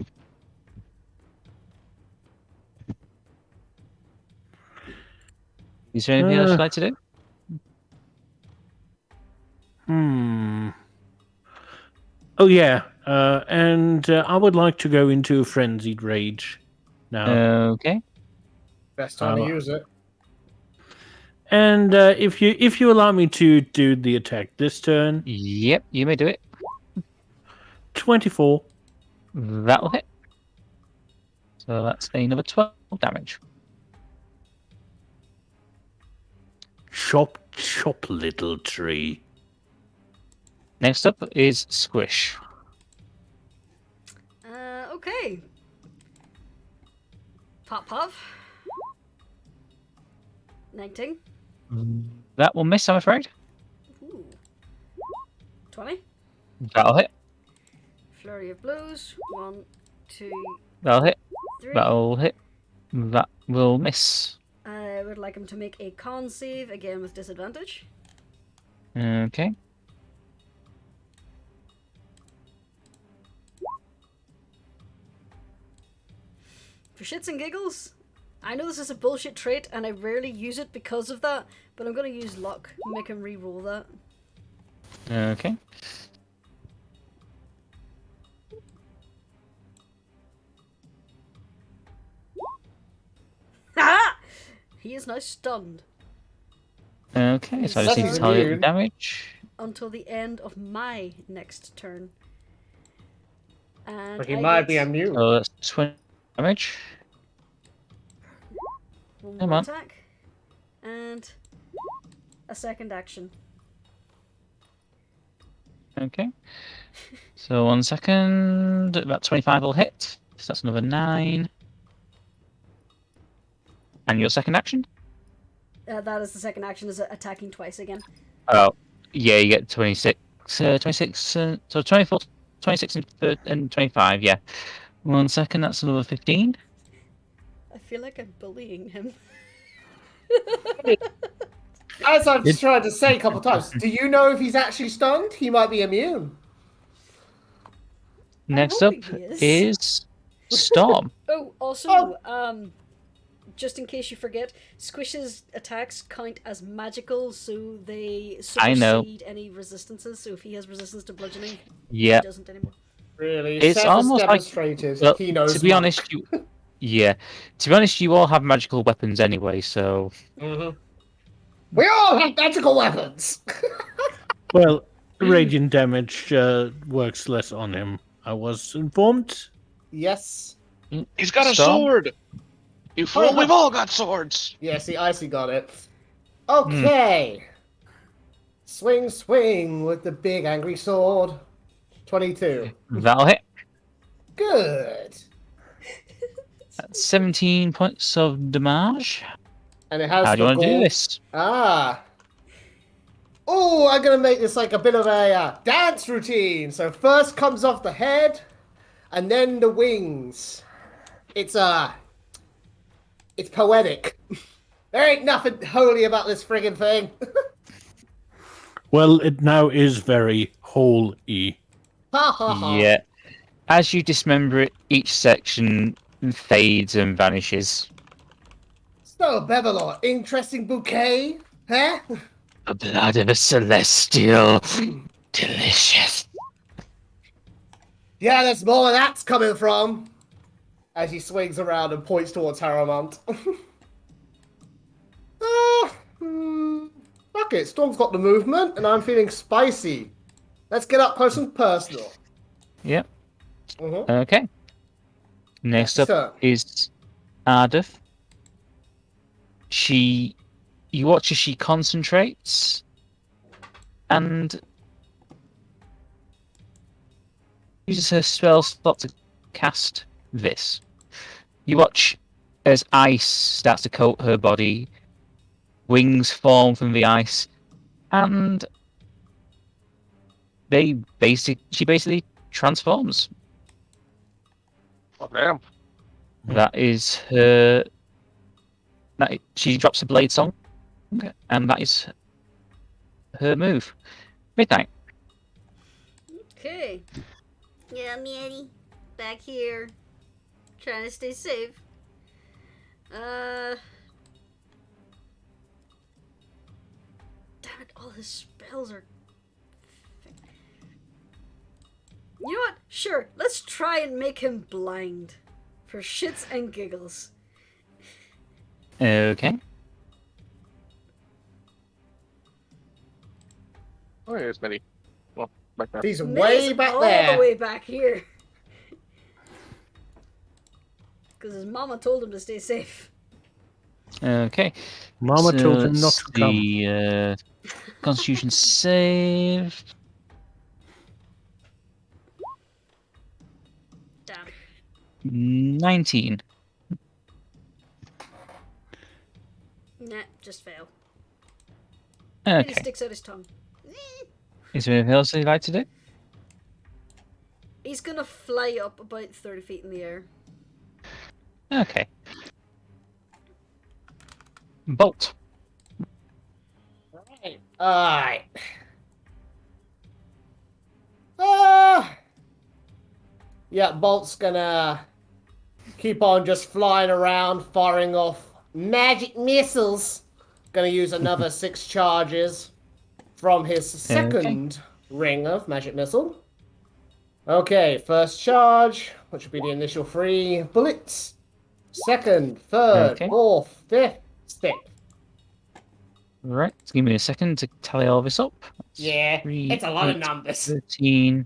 Is there anything else you'd like to do? Oh yeah, and I would like to go into a frenzied rage now. Okay. Best time to uh, use it. And if you allow me to do the attack this turn, Yep, you may do it. 24. That'll hit. So that's another 12 damage. Chop, chop, little tree. Next up is Squish. Okay. Pop pop. 19. That will miss, I'm afraid. Ooh. 20. That'll hit. Flurry of blows. 1, 2, That'll hit. 3. That'll hit. That will miss. I would like him to make a con save, again with disadvantage. Okay. For shits and giggles, I know this is a bullshit trait and I rarely use it because of that, but I'm going to use luck and make him re-roll that. Okay. Ha! He is now stunned Okay, so I just need to That's tell you the weird. damage. until the end of my next turn. And But he I might be get immune. So that's 20 damage. one Come more on. attack and a second action. Okay. So 1 second. About 25 will hit. So that's another 9. And your second action? That is the second action, is attacking twice again. Oh, yeah, you get 26. 26. So 24, 26, and 25, yeah. 1 second, that's another 15. I feel like I'm bullying him. As I've tried to say a couple times, do you know if he's actually stunned? He might be immune. Next up hoping he is Storm. Oh, also, just in case you forget, Squish's attacks count as magical, so they I know. supersede any resistances. So if he has resistance to bludgeoning, Yeah. he doesn't anymore. Really? It's Seph has almost like- demonstrated Well, he knows. to be honest, yeah. To be honest, you all have magical weapons anyway, so We all have magical weapons. Well, radiant damage works less on him. I was informed. Yes. He's got a Storm? sword. You fool! We've all got swords. Yeah, see, Icy got it. Okay. Swing, swing with the big angry sword. 22. that'll hit. Good. That's 17 points of damage. And it has How do you the want to do gold- this? Ah. Oh, I'm gonna make this like a bit of a dance routine. So first comes off the head, and then the wings. It's poetic. There ain't nothing holy about this friggin' thing. Well, it now is very whole-y. Ha ha ha. Yeah. As you dismember it, each section fades and vanishes. So, Devillo, interesting bouquet, huh? The blood of a celestial. Delicious. Yeah, there's more where that's coming from. As he swings around and points towards Harramount. Fuck it, Storm's got the movement, and I'm feeling spicy. Let's get up close and personal. Yep. Mhm. Okay. Next up Sir. is Ardeth. You watch as she concentrates and uses her spell slot to cast this. You watch as ice starts to coat her body, wings form from the ice, and she basically transforms. Oh, damn. That is her. She drops a blade song, and that is her move. Midnight. Okay. Yeah, Manny. Back here. Trying to stay safe. Damn it, all his spells are... You know what? Sure, let's try and make him blind. For shits and giggles. Okay. Oh, yeah, it's Mitty. Well, back there. He's Miz way back all there. the way back here. Because his mama told him to stay safe. Okay. Mama told him not let's to come. see, Constitution save. Damn. 19. Nah, just fail. He Okay. sticks out his tongue. Is there anything else you'd like to do? He's gonna fly up about 30 feet in the air. Okay. Bolt. Alright. Yeah, Bolt's gonna keep on just flying around, firing off magic missiles. Gonna use another 6 charges from his second ring of magic missile. Okay, first charge, which will be the initial 3 bullets. Second, third, Okay. fourth, fifth, sixth. Right. Just give me a second to tally all this up. That's Yeah, 3, it's a lot of 8, numbers. 13.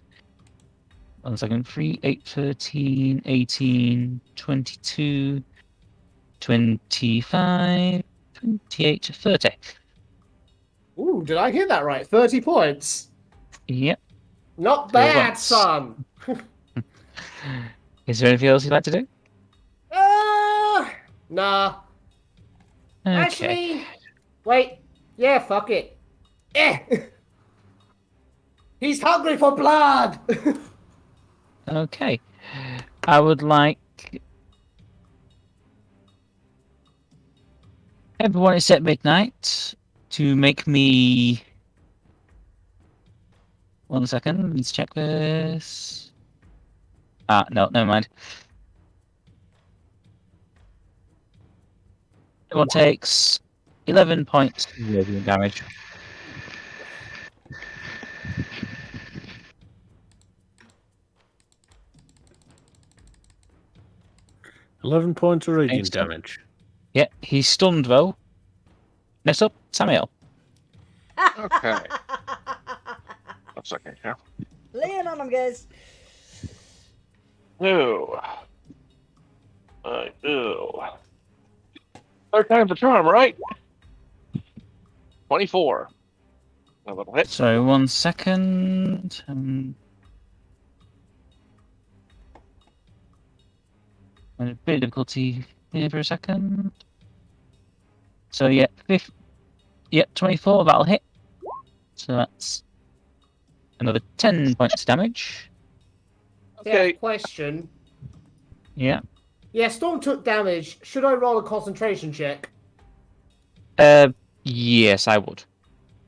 1 second. 3, 8, 13, 18, 22, 25, 28, 30. Ooh, did I hear that right? 30 points. Yep. Not Go bad, once. son. Is there anything else you'd like to do? Nah. Okay. Actually, wait. Yeah, fuck it. Eh. He's hungry for blood. Okay. I would like everyone except Midnight to make me. 1 second. Let's check this. No, never mind. Everyone takes 11 points of radiant damage. $11 points of radiant Thanks, Tom. damage. Yeah, he's stunned though. Next up, Samael. Okay. 1 second here. Laying on him, guys. No. I do. Third time's the charm, right? 24. A little hit. So 1 second. A bit of difficulty here for a second. So yeah, 24, that'll hit. So that's another 10 points of damage. Okay. Question. Yeah. Yeah, Storm took damage. Should I roll a concentration check? Yes, I would.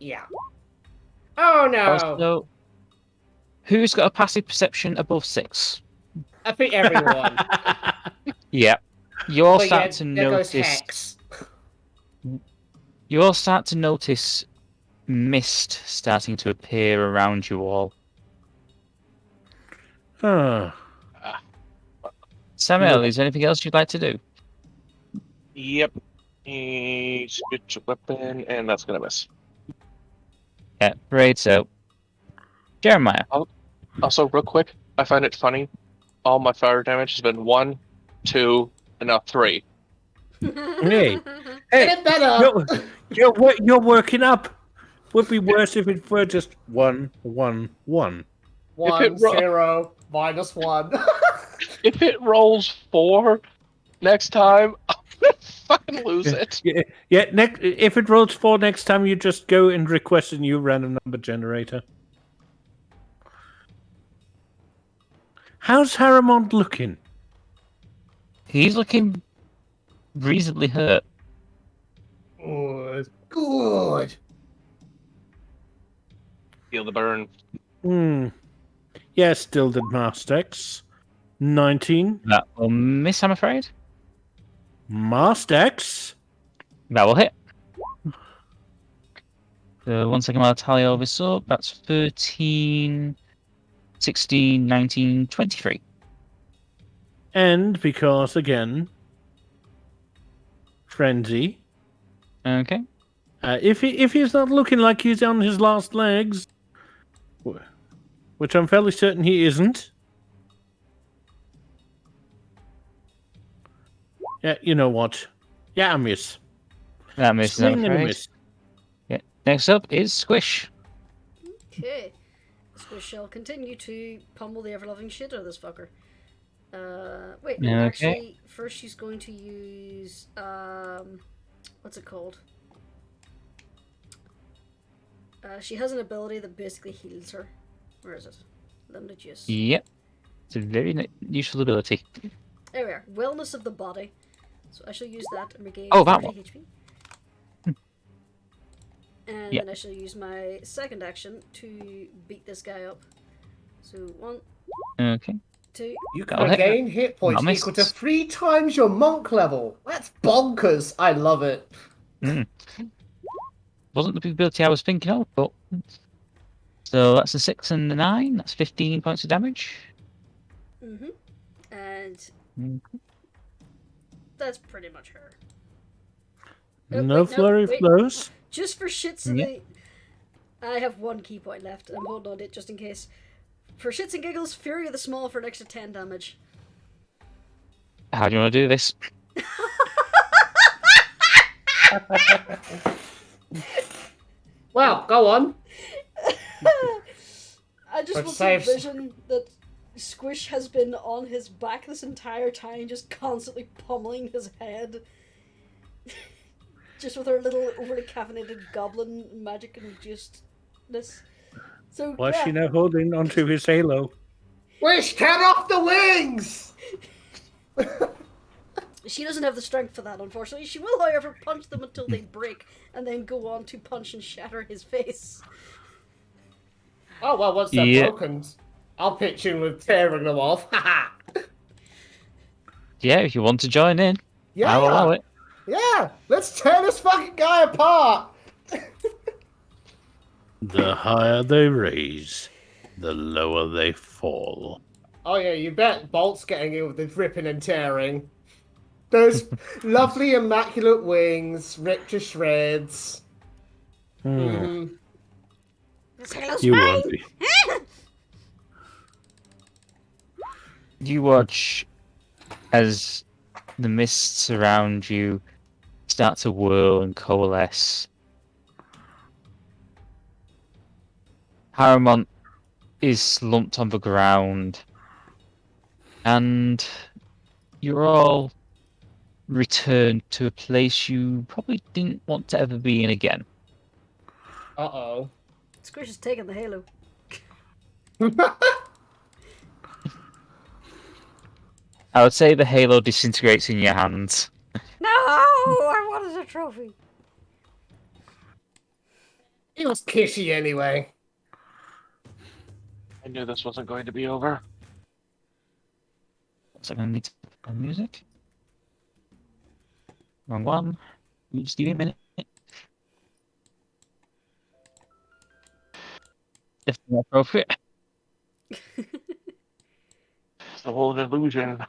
Yeah. Oh no. Also, who's got a passive perception above 6? I think everyone. Yeah. You all But start yeah, to there goes notice. Hex. You all start to notice mist starting to appear around you all. Ah, Samael, is there anything else you'd like to do? Yep. He's gets a weapon, and that's gonna miss. Yeah, great. So, Jeremiah. Also, real quick, I find it funny. All my fire damage has been 1, 2, and now 3. hey, Get better. you're working up. Would be worse if it were just 1, 1, 1. 1, If it ro- 0, -1. If it rolls 4 next time, I'm gonna fucking lose it. Yeah. If it rolls 4 next time, you just go and request a new random number generator. How's Harramount looking? He's looking reasonably hurt. Good. Good. Feel the burn. Yeah, still did Mastex. 19. That will miss, I'm afraid. Mastex. That will hit. So 1 second while I tally all this up. That's 13, 16, 19, 23. And because, again, Frenzy. Okay. If he's not looking like he's on his last legs, which I'm fairly certain he isn't. Yeah, you know what? Yeah, I miss. That misses, I'm Swing and a afraid. miss. Yeah. Next up is Squish. Okay. Squish shall continue to pummel the ever-loving shit out of this fucker. Wait, no, Okay. actually, first she's going to use, what's it called? She has an ability that basically heals her. Where is it? Limited use. Yep. It's a very useful ability. There we are. Wellness of the body. So I shall use that and regain Oh, that 30 one. HP. And Yep. then I shall use my second action to beat this guy up. So 1, Okay. 2. You can That'll hit. regain hit points Not equal to missed. 3 times your monk level. That's bonkers. I love it. Wasn't the big ability I was thinking of, but... So that's a 6 and a 9. That's 15 points of damage. Mm-hmm. And Mm. that's pretty much her. No flurry flows. Just for shits and Yeah. I have 1 key point left. I'm holding on to it just in case. For shits and giggles, Fury of the Small for an extra 10 damage. How do you want to do this? Well, go on. I just But want to saves. envision that Squish has been on his back this entire time, just constantly pummeling his head. Just with her little overly caffeinated goblin magic inducedness. So Why is yeah. she now holding onto his halo? Wish, cut off the wings! She doesn't have the strength for that, unfortunately. She will, however, punch them until they break, and then go on to punch and shatter his face. Oh, well, once they're Yeah. broken, I'll pitch in with tearing them off. Haha. Yeah, if you want to join in, I'll allow it. Yeah, let's tear this fucking guy apart. The higher they raise, the lower they fall. Oh yeah, you bet Bolt's getting in with the ripping and tearing. Those lovely immaculate wings ripped to shreds. Mhm. This halo's You mine! won't be. You watch as the mists around you start to whirl and coalesce. Haramon is slumped on the ground, and you're all returned to a place you probably didn't want to ever be in again. Uh-oh. Squish has taken the halo. I would say the halo disintegrates in your hands. No! I wanted a trophy. He was kishy anyway. I knew this wasn't going to be over. So I'm going to need to put on music. Wrong one. You just give me a minute. If not appropriate. It's the whole illusion.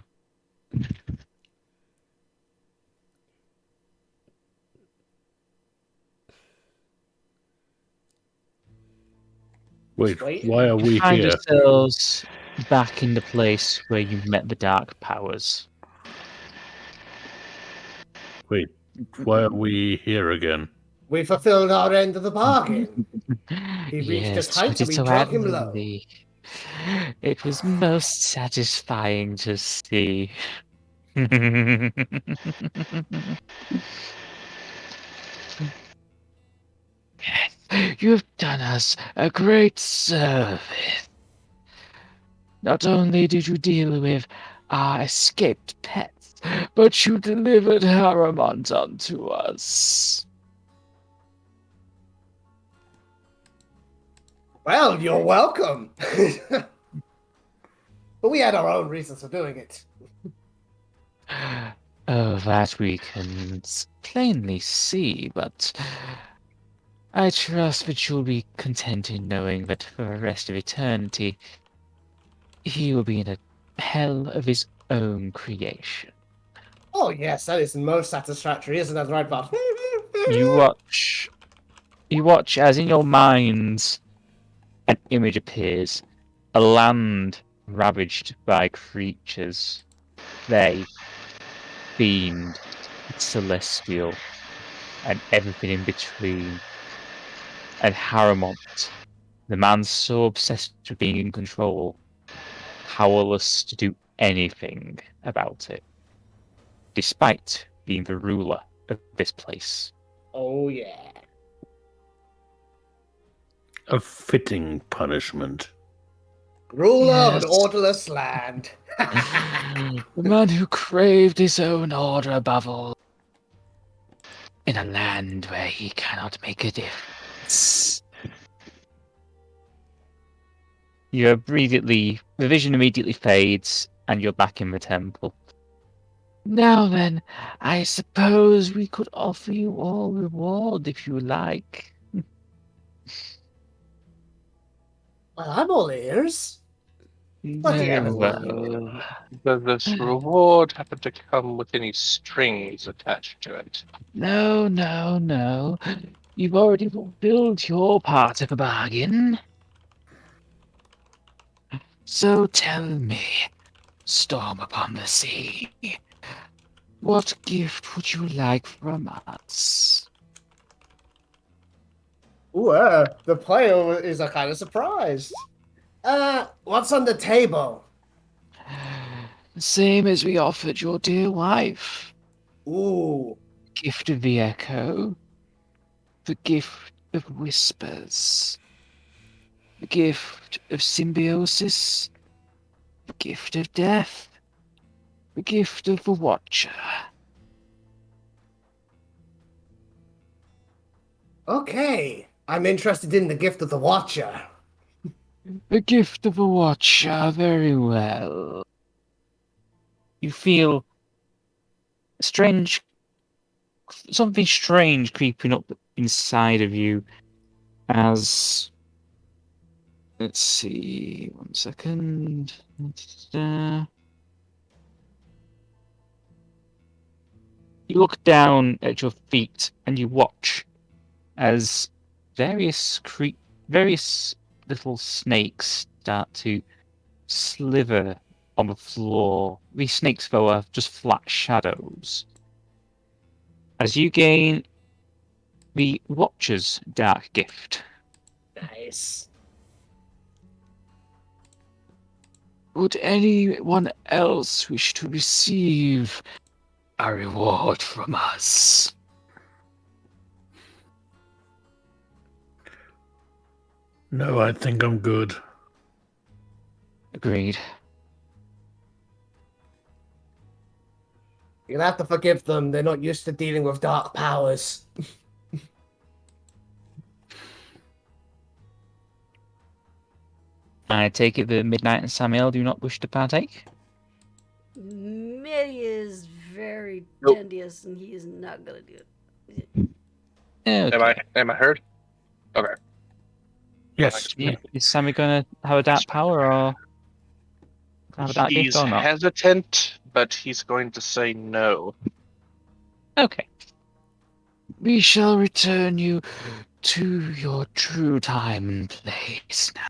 Wait, Wait. why are we Find here? yourselves back in the place where you met the dark powers. Wait, why are we here again? We fulfilled our end of the bargain. He reached his height but and it's we so drug him low. admirably. It was most satisfying to see. You have done us a great service. Not only did you deal with our escaped pets, but you delivered Harramount unto us. Well, you're welcome. But we had our own reasons for doing it. Oh, that we can plainly see, but I trust that you'll be content in knowing that for the rest of eternity, he will be in a hell of his own creation. Oh yes, that is most satisfactory, isn't that right, Bob? You watch as in your minds, an image appears. A land ravaged by creatures. They, fiend, celestial, and everything in between. And Harramount, the man so obsessed with being in control, powerless to do anything about it, despite being the ruler of this place. Oh yeah. A fitting punishment. Ruler of an Yes. orderless land. The man who craved his own order above all, in a land where he cannot make a difference. The vision immediately fades, and you're back in the temple. Now then, I suppose we could offer you all reward if you like. Well, I'm all ears. What do you have Very in well. Does this reward happen to come with any strings attached to it? No, no, no. You've already fulfilled your part of the bargain. So tell me, Storm upon the Sea, what gift would you like from us? Ooh, the player is a kind of surprised. What's on the table? The same as we offered your dear wife. Ooh. Gift of the echo, the gift of whispers, the gift of symbiosis, the gift of death, the gift of the watcher. Okay. I'm interested in the gift of the Watcher. The gift of the watcher, very well. You feel something strange creeping up inside of you as, let's see, 1 second. You look down at your feet and you watch as various little snakes start to slither on the floor. These snakes, though, are just flat shadows. As you gain the Watcher's Dark Gift. Nice. Would anyone else wish to receive a reward from us? No, I think I'm good. Agreed. You're gonna have to forgive them. They're not used to dealing with dark powers. I take it that Midnight and Samael do not wish to partake? Mary is very Nope. tedious, and he is not gonna do it. Okay. Am I heard? Okay. Yes. Yeah. Is Sammy going to have a dark power or have a dark gift He's or not? hesitant, but he's going to say no. Okay. We shall return you to your true time and place now.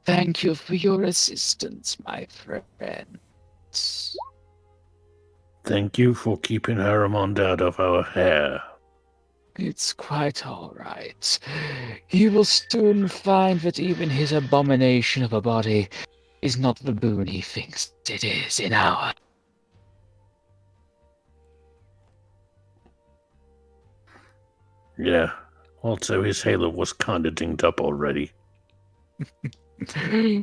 Thank you for your assistance, my friends. Thank you for keeping Haramon out of our hair. It's quite all right. You will soon find that even his abomination of a body is not the boon he thinks it is in our. Yeah. Also, his halo was kind of dinged up already.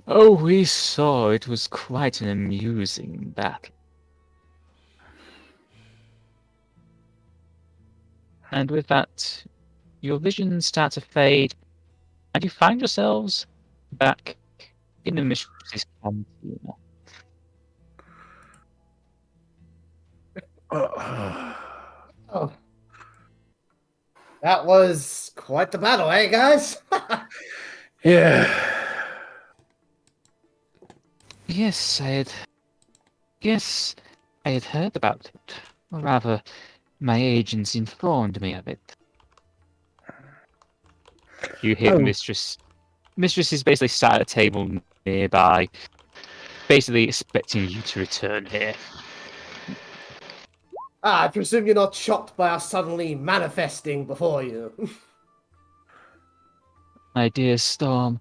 Oh, we saw it was quite an amusing battle. And with that, your visions start to fade, and you find yourselves back in the mistress's cantina. Oh. That was quite the battle, eh, guys? Yeah. Yes, I had heard about it. Or rather, my agents informed me of it. You hit Oh. Mistress. Mistress is basically sat at a table nearby, basically expecting you to return here. I presume you're not shocked by us suddenly manifesting before you. My dear Storm,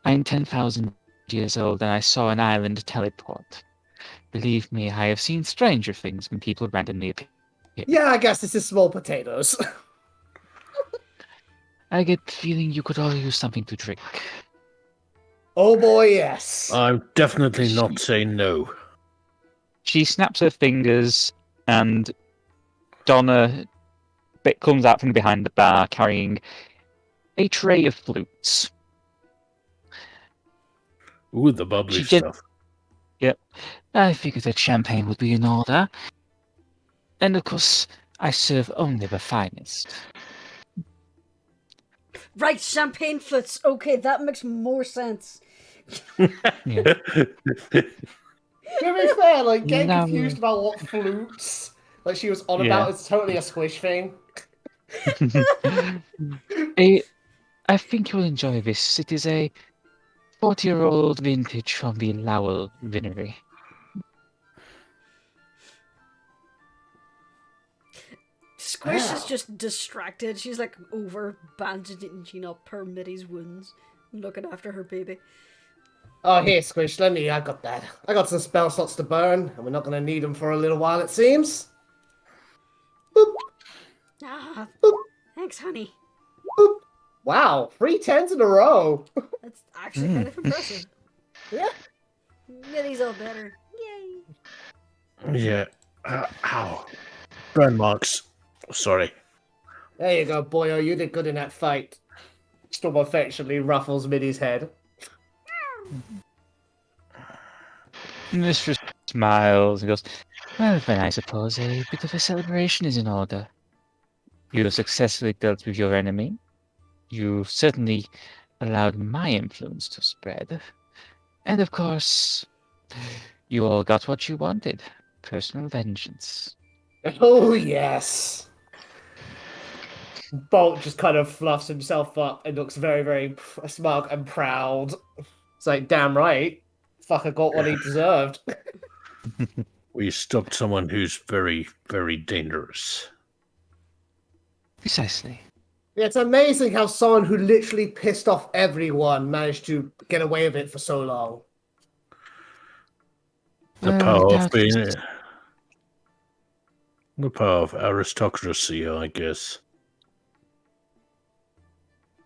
I'm 10,000 years old and I saw an island teleport. Believe me, I have seen stranger things when people randomly appear. Yeah, I guess this is small potatoes. I get the feeling you could all use something to drink. Oh boy, yes. I'm definitely not saying no. She snaps her fingers and Donna comes out from behind the bar carrying a tray of flutes. Ooh, the bubbly She did- stuff. Yep. I figured that champagne would be in order. And of course, I serve only the finest. Right, champagne flutes. Okay, that makes more sense. Yeah. To be fair, like, getting No. confused about what flutes like she was on Yeah. about is totally a Squish thing. I think you'll enjoy this. It is a 40-year-old vintage from the Lowell Winery. Squish is Wow. just distracted. She's like over bandaging up her Mitty's wounds, looking after her baby. Oh, here, Squish, let me. I got that. I got some spell slots to burn, and we're not going to need them for a little while, it seems. Boop, Ah, boop, thanks, honey. boop. Wow, 3 10s in a row. That's actually kind of impressive. Yeah. Mitty's all better. Yay. Yeah. Ow. Burn marks. Sorry. There you go, boyo. You did good in that fight. Storm affectionately ruffles Middy's head. Mistress smiles and goes, well, then I suppose a bit of a celebration is in order. You have successfully dealt with your enemy. You certainly allowed my influence to spread. And of course, you all got what you wanted. Personal vengeance. Oh, yes. Bolt just kind of fluffs himself up and looks very, very smug and proud. It's like, damn right. Fucker got what he deserved. We stopped someone who's very, very dangerous. Precisely. Yeah, it's amazing how someone who literally pissed off everyone managed to get away with it for so long. The Well, power of doubtless- being... The power of aristocracy, I guess.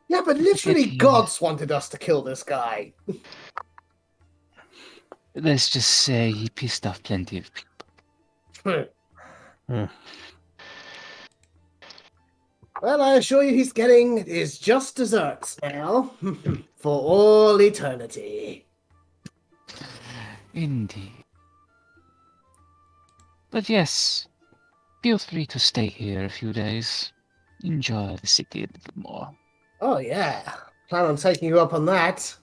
Yeah, but literally If you- gods wanted us to kill this guy. Let's just say he pissed off plenty of people. Well, I assure you he's getting his just desserts now. For all eternity. Indeed. But yes, feel free to stay here a few days. Enjoy the city a little more. Oh, yeah. Plan on taking you up on that.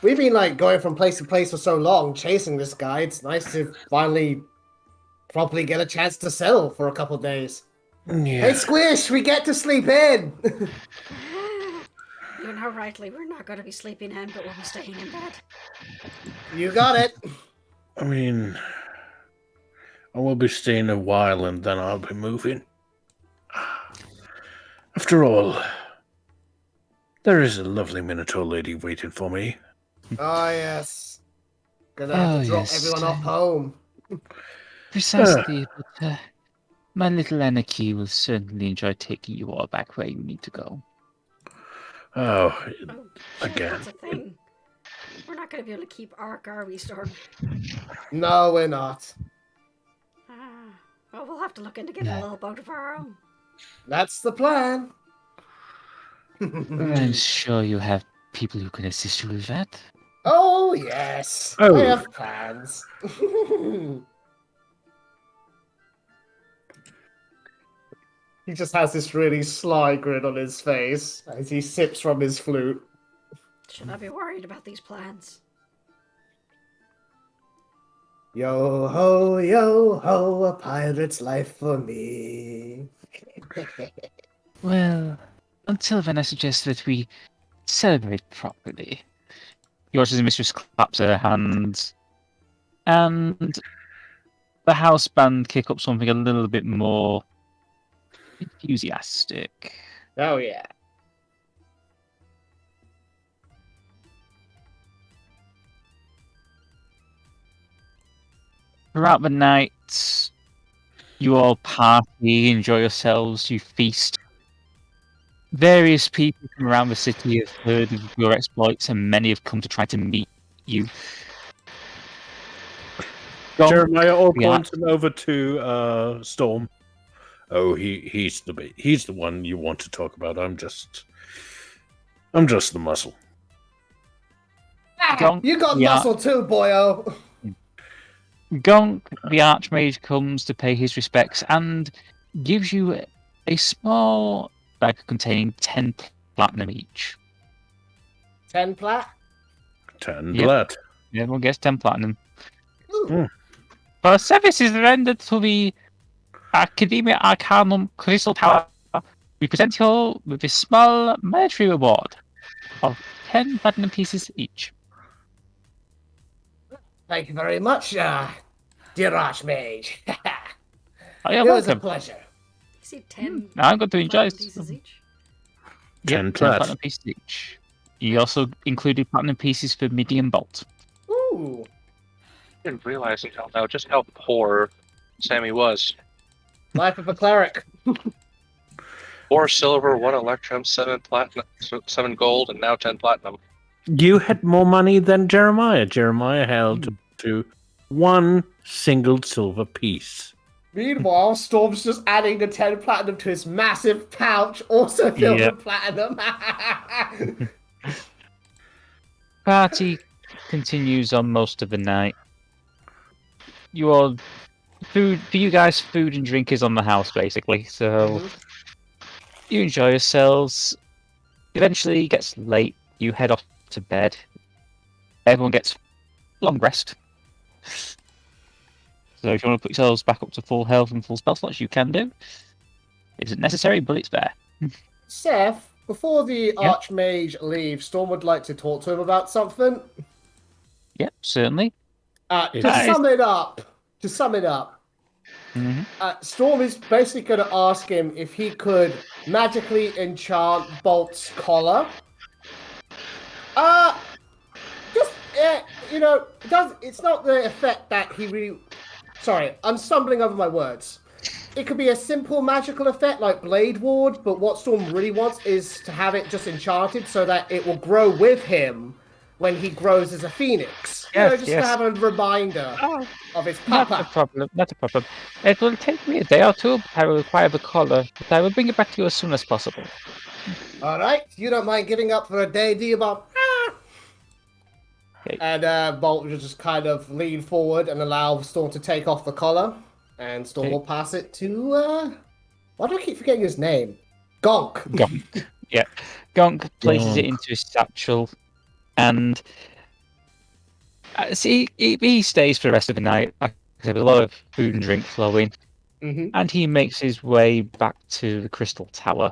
We've been, like, going from place to place for so long, chasing this guy. It's nice to finally properly get a chance to settle for a couple days. Yeah. Hey, Squish, we get to sleep in! You know rightly, we're not going to be sleeping in, but we'll be staying in bed. You got it. I mean, I will be staying a while and then I'll be moving. After all, there is a lovely Minotaur lady waiting for me. Oh, yes. Gonna have Oh, to drop yes. everyone off home. Precisely, but my little Anarchy will certainly enjoy taking you all back where you need to go. Oh, Oh, shit, Again. that's a thing. We're not going to be able to keep Ark, are we, Storm? No, we're not. Well, we'll have to look into getting a little boat of our own. That's the plan. I'm sure you have people who can assist you with that. Oh, yes. Oh. I have plans. He just has this really sly grin on his face as he sips from his flute. Should I be worried about these plans? Yo ho, a pirate's life for me. Well, until then, I suggest that we celebrate properly. Your mistress claps her hands, and the house band kick up something a little bit more enthusiastic. Oh yeah. Throughout the night, you all party, enjoy yourselves, you feast. Various people from around the city have heard of your exploits, and many have come to try to meet you. Jeremiah all yeah. points him over to Storm. Oh, he's the one you want to talk about. I'm just the muscle. You got muscle too, boyo. Gonk, the Archmage, comes to pay his respects and gives you a small bag containing 10 platinum each. 10 plat? 10 Yep. plat. Everyone gets 10 platinum. Ooh. For services rendered to the Academia Arcanum Crystal Tower, we present you with a small monetary reward of 10 platinum pieces each. Thank you very much, dear Archmage. Oh, you're It was a welcome. pleasure. You see 10 I'm going to enjoy platinum pieces each. 10 10 plat. platinum pieces each. You also included platinum pieces for medium bolt. Ooh. I didn't realize until now just how poor Sammy was. Life of a cleric. 4 silver, 1 electrum, 7 platinum, 7 gold, and now 10 platinum. You had more money than Jeremiah. Jeremiah held to 1 single silver piece. Meanwhile, Storm's just adding the 10 platinum to his massive pouch, also filled Yep. with platinum. Party continues on most of the night. You all food for you guys. Food and drink is on the house basically, so you enjoy yourselves. Eventually, it gets late. You head off to bed. Everyone gets long rest. So if you want to put yourselves back up to full health and full spell slots, you can do. It isn't necessary, but it's there. Seph, before the Archmage leaves, Storm would like to talk to him about something. Yep, certainly. To sum it up, Mhm. Storm is basically going to ask him if he could magically enchant Bolt's collar. It's not the effect that he really... Sorry, I'm stumbling over my words. It could be a simple magical effect like Blade Ward, but what Storm really wants is to have it just enchanted so that it will grow with him when he grows as a phoenix. Yes, to have a reminder of his Not papa. a problem. Not a problem. It will take me a day or two, but I will require the collar. But I will bring it back to you as soon as possible. All right, you don't mind giving up for a day, do you, Bob? Okay. And Bolt will just kind of lean forward and allow Storm to take off the collar, and Storm will pass it to why do I keep forgetting his name? Gonk. Gonk. Yeah. Gonk places it into his satchel, and he stays for the rest of the night. Like I said, a lot of food and drink flowing, and he makes his way back to the Crystal Tower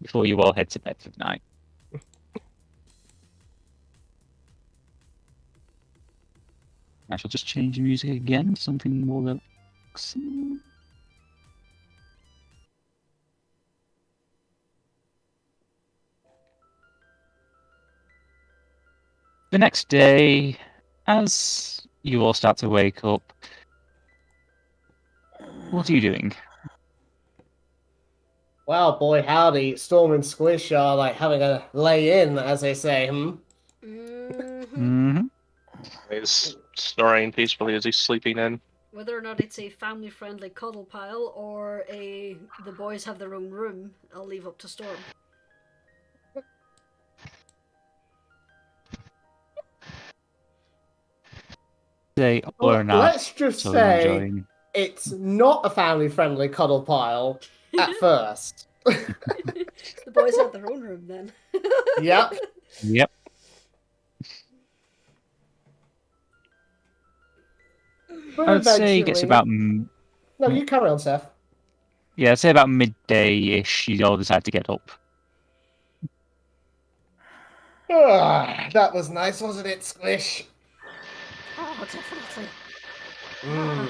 before you all head to bed for the night. I shall just change the music again to something more relaxing. The next day, as you all start to wake up, what are you doing? Well, boy, howdy, Storm and Squish are like having a lay-in, as they say. Mm-hmm. He's snoring peacefully as he's sleeping in. Whether or not it's a family-friendly cuddle pile or the boys have their own room, I'll leave up to Storm. Say or not. Let's just so say enjoying. it's not a family-friendly cuddle pile at first. The boys have their own room then. Yep. Yep. But I'd say it gets about No, you carry on, Seph. yeah, I'd say about midday-ish. You all decide to get up. That was nice, wasn't it, Squish? Oh, definitely. Mm.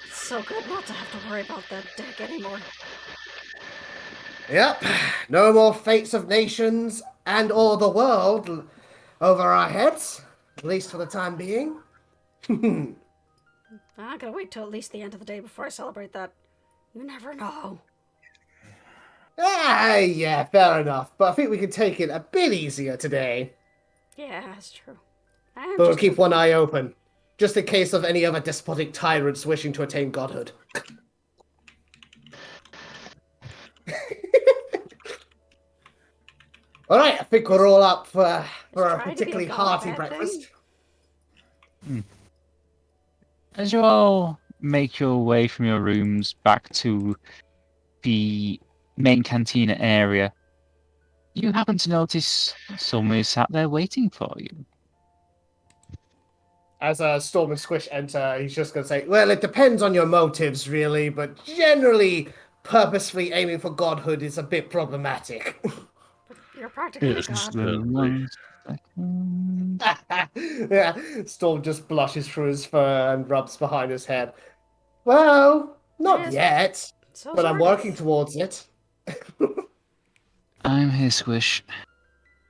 It's so good not to have to worry about that deck anymore. Yep. No more fates of nations and or the world over our heads. At least for the time being. I gotta wait till at least the end of the day before I celebrate that. You never know. Yeah, fair enough. But I think we can take it a bit easier today. Yeah, that's true. But we'll keep one eye open. Just in case of any other despotic tyrants wishing to attain godhood. Alright, I think we're all up for a trying to be a particularly god hearty bad breakfast. As you all make your way from your rooms back to the main cantina area, you happen to notice someone is sat there waiting for you. As Storm and Squish enter, he's just going to say, well, it depends on your motives, really, but generally, purposefully aiming for godhood is a bit problematic. You're practically Yes, a god. One second. Yeah, Storm just blushes through his fur and rubs behind his head. Well, not Yes, yet, So but I'm sort of. working towards it. I'm here, Squish.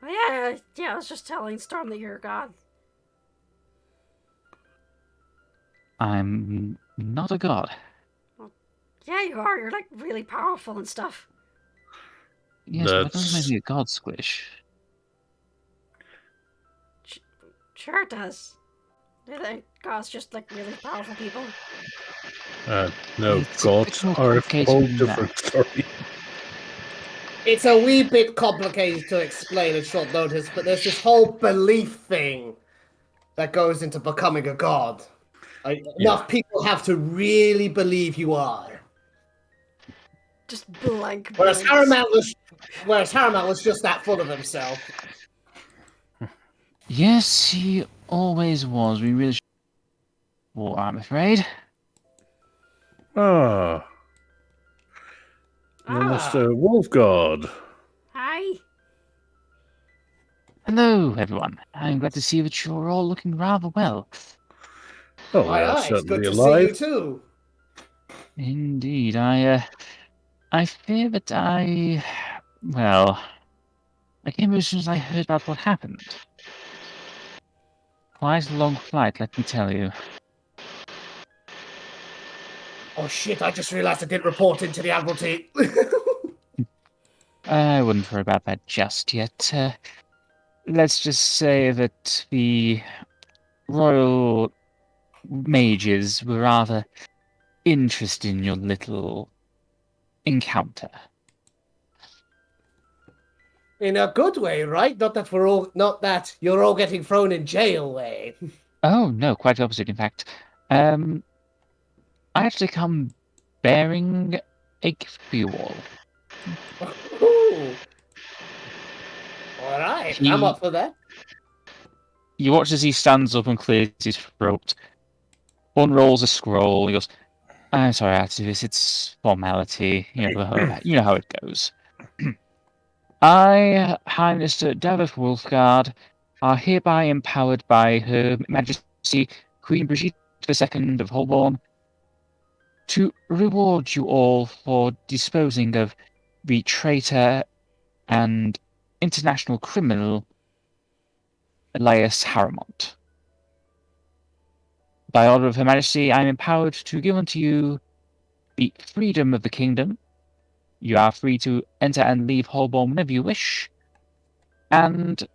Yeah, I was just telling Storm that you're a god. I'm not a god. Yeah, you are. You're like really powerful and stuff. Yes, but that doesn't make That's me a god, Squish. Sure it does. Do they gods just like really powerful people? no, It's a bit gods more are a complicated whole than different story. It's a wee bit complicated to explain at short notice, but there's this whole belief thing that goes into becoming a god. Enough people have to really believe you are. Just blank. Whereas blanks. Harramount was just that full of himself. Yes, he always was. We really should. Well, I'm afraid. Ah, Minister Wolfguard. Hi. Hello, everyone. I'm glad to see that you're all looking rather well. Oh, we are Aye, it's good certainly to see you alive. too. Indeed, I fear that well, I came as soon as I heard about what happened. Quite a long flight, let me tell you. Oh shit, I just realized I didn't report into the Admiralty. I wouldn't worry about that just yet. Let's just say that the royal mages were rather interested in your little encounter. In a good way, right? Not that you're all getting thrown in jail way. Oh, no, quite the opposite, in fact. I actually come bearing a gift for you all. Ooh. Alright, I'm up for that. You watch as he stands up and clears his throat, unrolls a scroll, he goes, I'm sorry, activist, it's formality. You know how it goes. I, High Minister Davith Wolfguard, are hereby empowered by Her Majesty Queen Brigitte II of Holborn to reward you all for disposing of the traitor and international criminal Elias Harramount. By order of Her Majesty, I am empowered to give unto you the freedom of the kingdom. You are free to enter and leave Holborn whenever you wish, and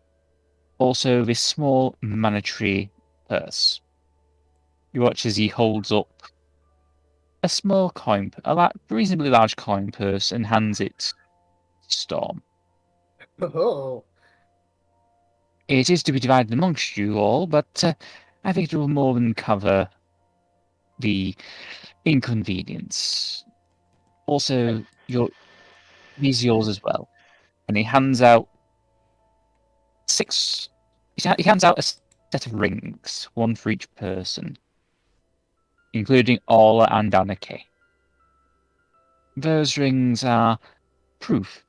also this small monetary purse. You watch as he holds up a small coin, a reasonably large coin purse, and hands it to Storm. Oh. It is to be divided amongst you all, but I think it will more than cover the inconvenience. Also, these are yours as well. And he hands out six. He hands out a set of rings, one for each person, including Orla and Anarchy. Those rings are proof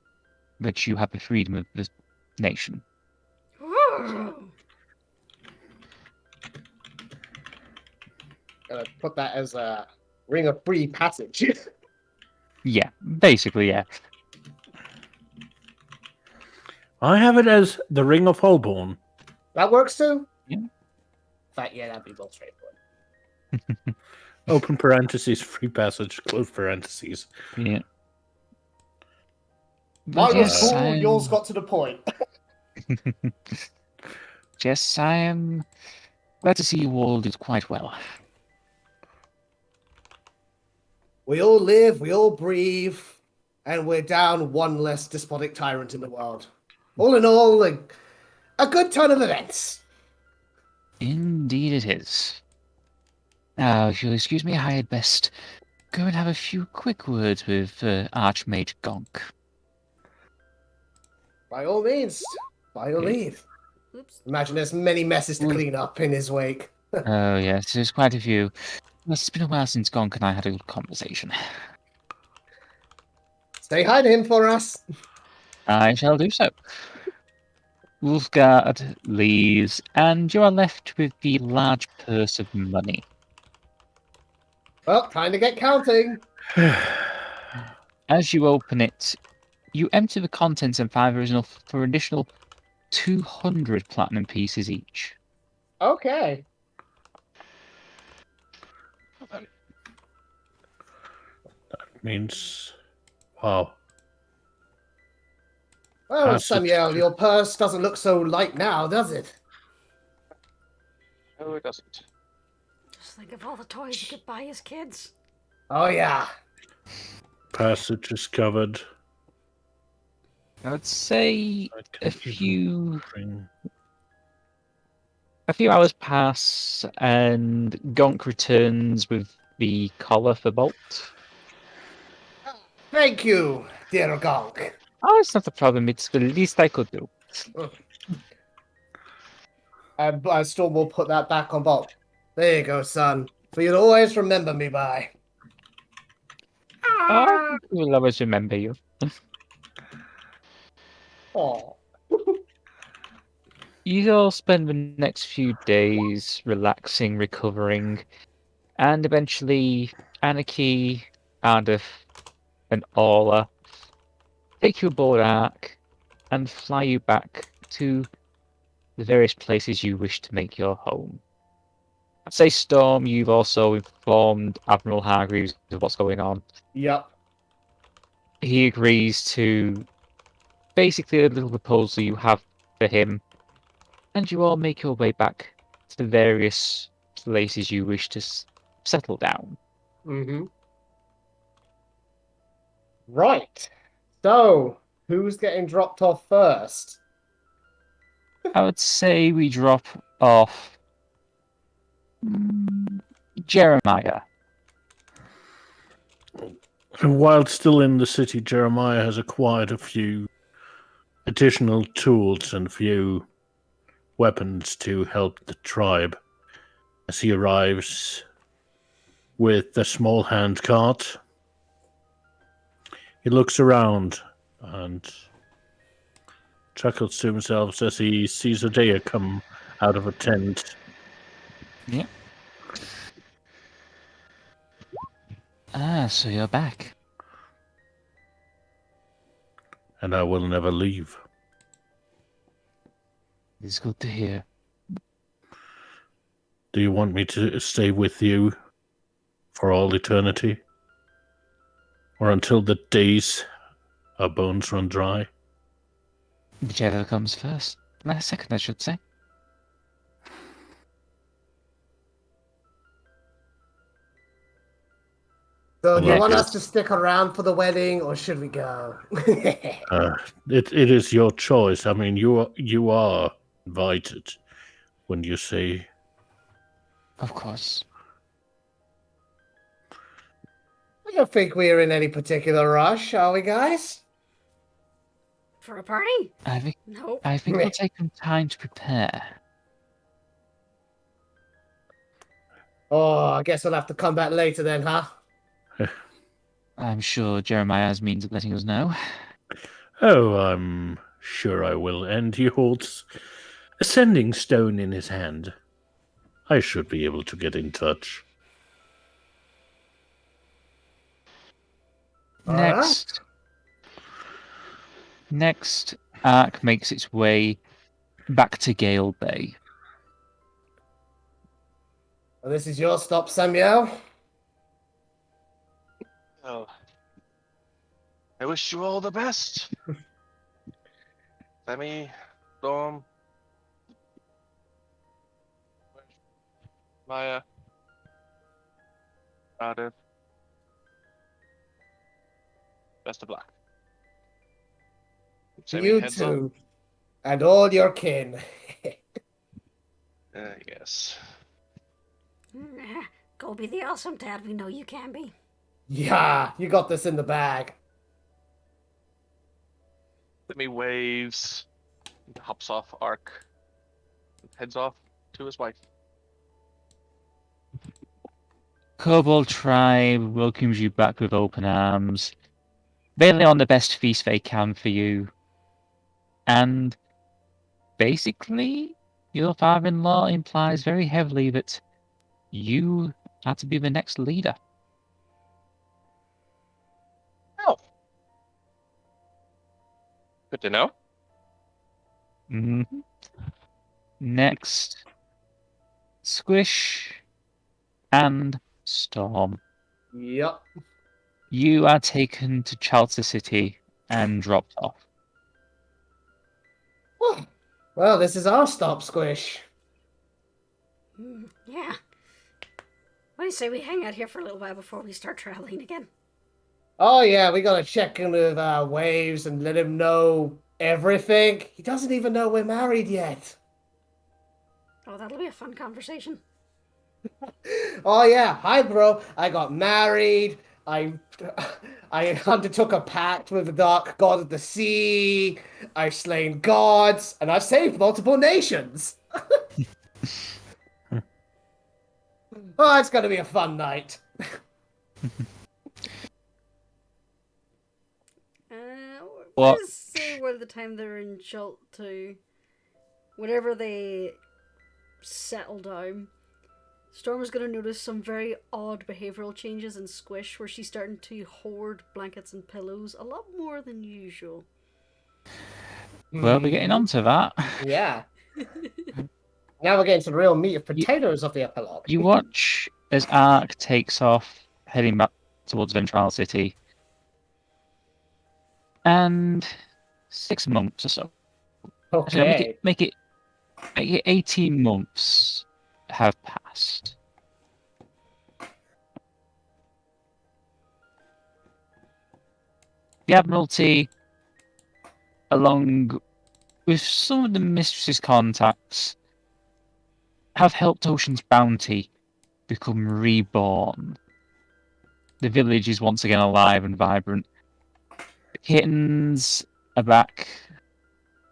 that you have the freedom of the nation. Ooh, Gonna put that as a ring of free passage. Yeah, basically, yeah. I have it as the Ring of Holborn. That works too? Yeah. In fact, yeah, that'd be more straightforward. Open parentheses, free passage, close parentheses. Yeah. Mine was yes, cool, yours got to the point. yes, I am glad to see you all did quite well. We all live, we all breathe, and we're down one less despotic tyrant in the world. All in all, a good turn of events. Indeed it is. Now, if you'll excuse me, I had best go and have a few quick words with Archmage Gonk. By all means, by your leave. Oops. Imagine there's many messes to clean up in his wake. Oh, yes, there's quite a few. It's been a while since Gonk and I had a good conversation. Say hi to him for us. I shall do so. Wolfguard leaves, and you are left with the large purse of money. Well, time to get counting. As you open it, you empty the contents and find there is enough for an additional 200 platinum pieces each. Okay. Means, wow. Well, That's Samael, your purse doesn't look so light now, does it? No, it doesn't. Just think of all the toys you could buy his kids. Oh, yeah. Passage is covered. I would say I a can few bring- hours pass, and Gonk returns with the collar for Bolt. Thank you, dear Gonk. Oh, it's not a problem. It's the least I could do. And Storm will put that back on Bolt. There you go, son. For you to always remember me by. Oh, we'll always remember you. Oh. You all spend the next few days relaxing, recovering, and eventually Anarchy, Ardeth, and Orla take you aboard Ark and fly you back to the various places you wish to make your home. I'd say, Storm, you've also informed Admiral Hargreaves of what's going on. Yep. He agrees to basically a little proposal you have for him, and you all make your way back to the various places you wish to settle down. Mm-hmm. Right. So, who's getting dropped off first? I would say we drop off Jeremiah. While still in the city, Jeremiah has acquired a few additional tools and a few weapons to help the tribe. As he arrives with the small hand cart, he looks around and chuckles to himself as he sees a deer come out of a tent. Yeah. Ah, so you're back. And I will never leave. It's good to hear. Do you want me to stay with you for all eternity? Or until the days our bones run dry? Whichever comes first. Last second, I should say. So, do you Yeah, want good. us to stick around for the wedding, or should we go? It is your choice. I mean, you are invited when you say. Of course. I don't think we're in any particular rush, are we, guys? For a party? I think Nope. we'll take some time to prepare. Oh, I guess we'll have to come back later then, huh? I'm sure Jeremiah has means of letting us know. Oh, I'm sure I will. And he holds a sending stone in his hand. I should be able to get in touch. Next, Ark makes its way back to Gale Bay. Well, this is your stop, Samael. Oh. I wish you all the best. Sammy, Storm, Maya, Ardeth. Best of luck. Sammy, You heads too. And all your kin. Yes. Go be the awesome dad we know you can be. Yeah, you got this in the bag. Sammy waves, hops off Ark, heads off to his wife. Kobold tribe welcomes you back with open arms. They lay on the best feast they can for you. And basically, your father-in-law implies very heavily that you are to be the next leader. Oh. Good to know. Mhm. Next, Squish and Storm. Yup. You are taken to Chalter City and dropped off. Well, this is our stop, Squish. Yeah. What do you say we hang out here for a little while before we start traveling again? Oh yeah, we gotta check in with Waves and let him know everything. He doesn't even know we're married yet. Oh, that'll be a fun conversation. Oh yeah, hi bro. I got married. I undertook a pact with the dark god of the sea. I've slain gods, and I've saved multiple nations. Oh, it's gonna be a fun night. What? Let's say by the time they're in Jolt to whenever they settle down, Storm is going to notice some very odd behavioral changes in Squish, where she's starting to hoard blankets and pillows a lot more than usual. Well, we're getting onto that. Yeah. Now we're getting to the real meat of potatoes of the epilogue. You watch as Ark takes off, heading back towards Ventral City. And 6 months or so. Actually, Okay. make it 18 months have passed. The Admiralty, along with some of the Mistress's contacts, have helped Ocean's Bounty become reborn. The village is once again alive and vibrant. The kittens are back,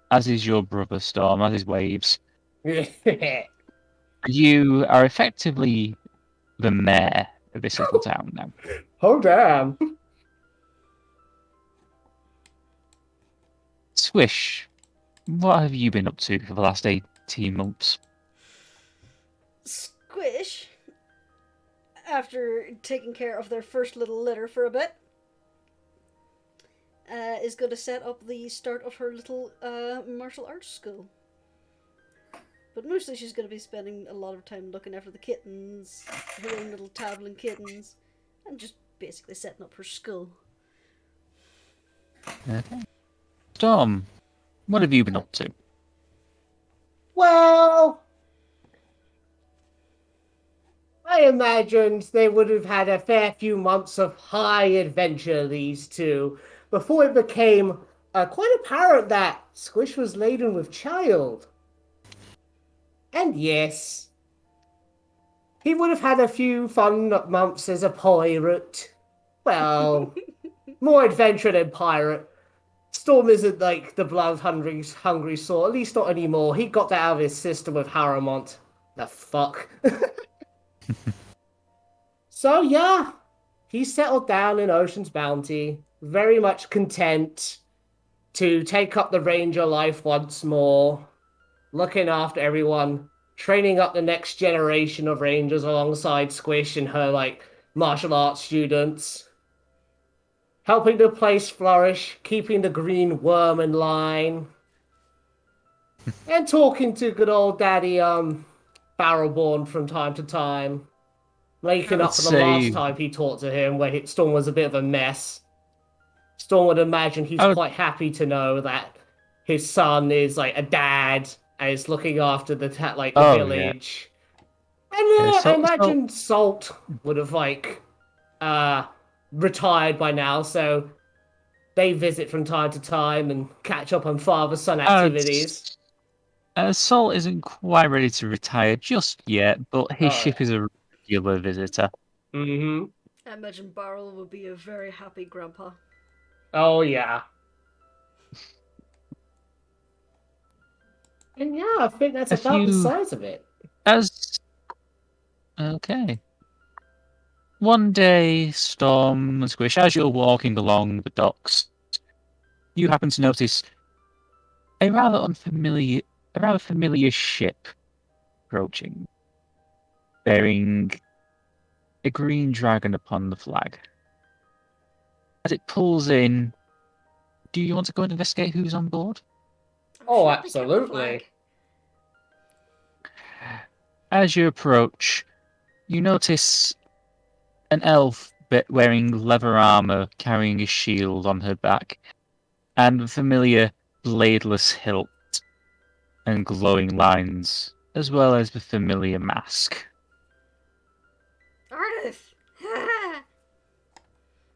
as is your brother Storm, as is Waves. You are effectively the mayor of this little town now. Oh damn. Squish, what have you been up to for the last 18 months? Squish, after taking care of their first little litter for a bit, is going to set up the start of her little martial arts school. But mostly she's going to be spending a lot of time looking after the kittens, her own little Teifling kittens, and just basically setting up her school. Okay. Storm, what have you been up to? Well, I imagined they would have had a fair few months of high adventure, these two, before it became quite apparent that Squish was laden with child. And yes, he would have had a few fun months as a pirate. Well, more adventure than pirate. Storm isn't like the blood-hungry sort, at least not anymore. He got that out of his system with Harramount. The fuck? So yeah, he settled down in Ocean's Bounty, very much content to take up the ranger life once more. looking after everyone, training up the next generation of rangers alongside Squish and her like martial arts students, helping the place flourish, keeping the green worm in line, and talking to good old Daddy Barrowborn from time to time, making up for the last time he talked to him, where Storm was a bit of a mess. Storm would imagine he's quite happy to know that his son is like a dad and is looking after the village. And I imagine Salt would have retired by now, so they visit from time to time and catch up on father-son activities. Salt isn't quite ready to retire just yet, but his ship is a regular visitor. Mm-hmm. I imagine Barrel would be a very happy grandpa. Oh, yeah. And yeah, I think that's about the size of it. Okay. One day, Storm and Squish, as you're walking along the docks, you happen to notice a rather familiar ship approaching, bearing a green dragon upon the flag. As it pulls in, do you want to go and investigate who's on board? Oh, absolutely. As you approach, you notice an elf wearing leather armor, carrying a shield on her back, and the familiar bladeless hilt and glowing lines, as well as the familiar mask. Ardeth!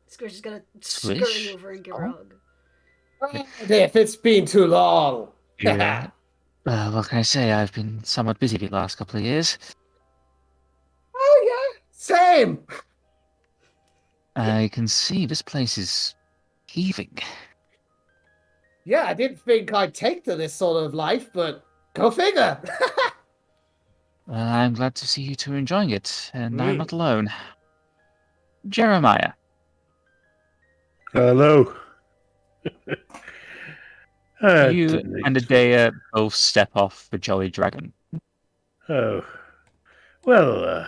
Squish is gonna scurry over and give her a hug. Ardeth, it's been too long. Yeah. What can I say? I've been somewhat busy the last couple of years. Oh, yeah. Same. I can see this place is heaving. Yeah, I didn't think I'd take to this sort of life, but go figure. I'm glad to see you two enjoying it, and I'm not alone. Jeremiah. Hello. You and Adea both step off the Jolly Dragon. Oh. Well,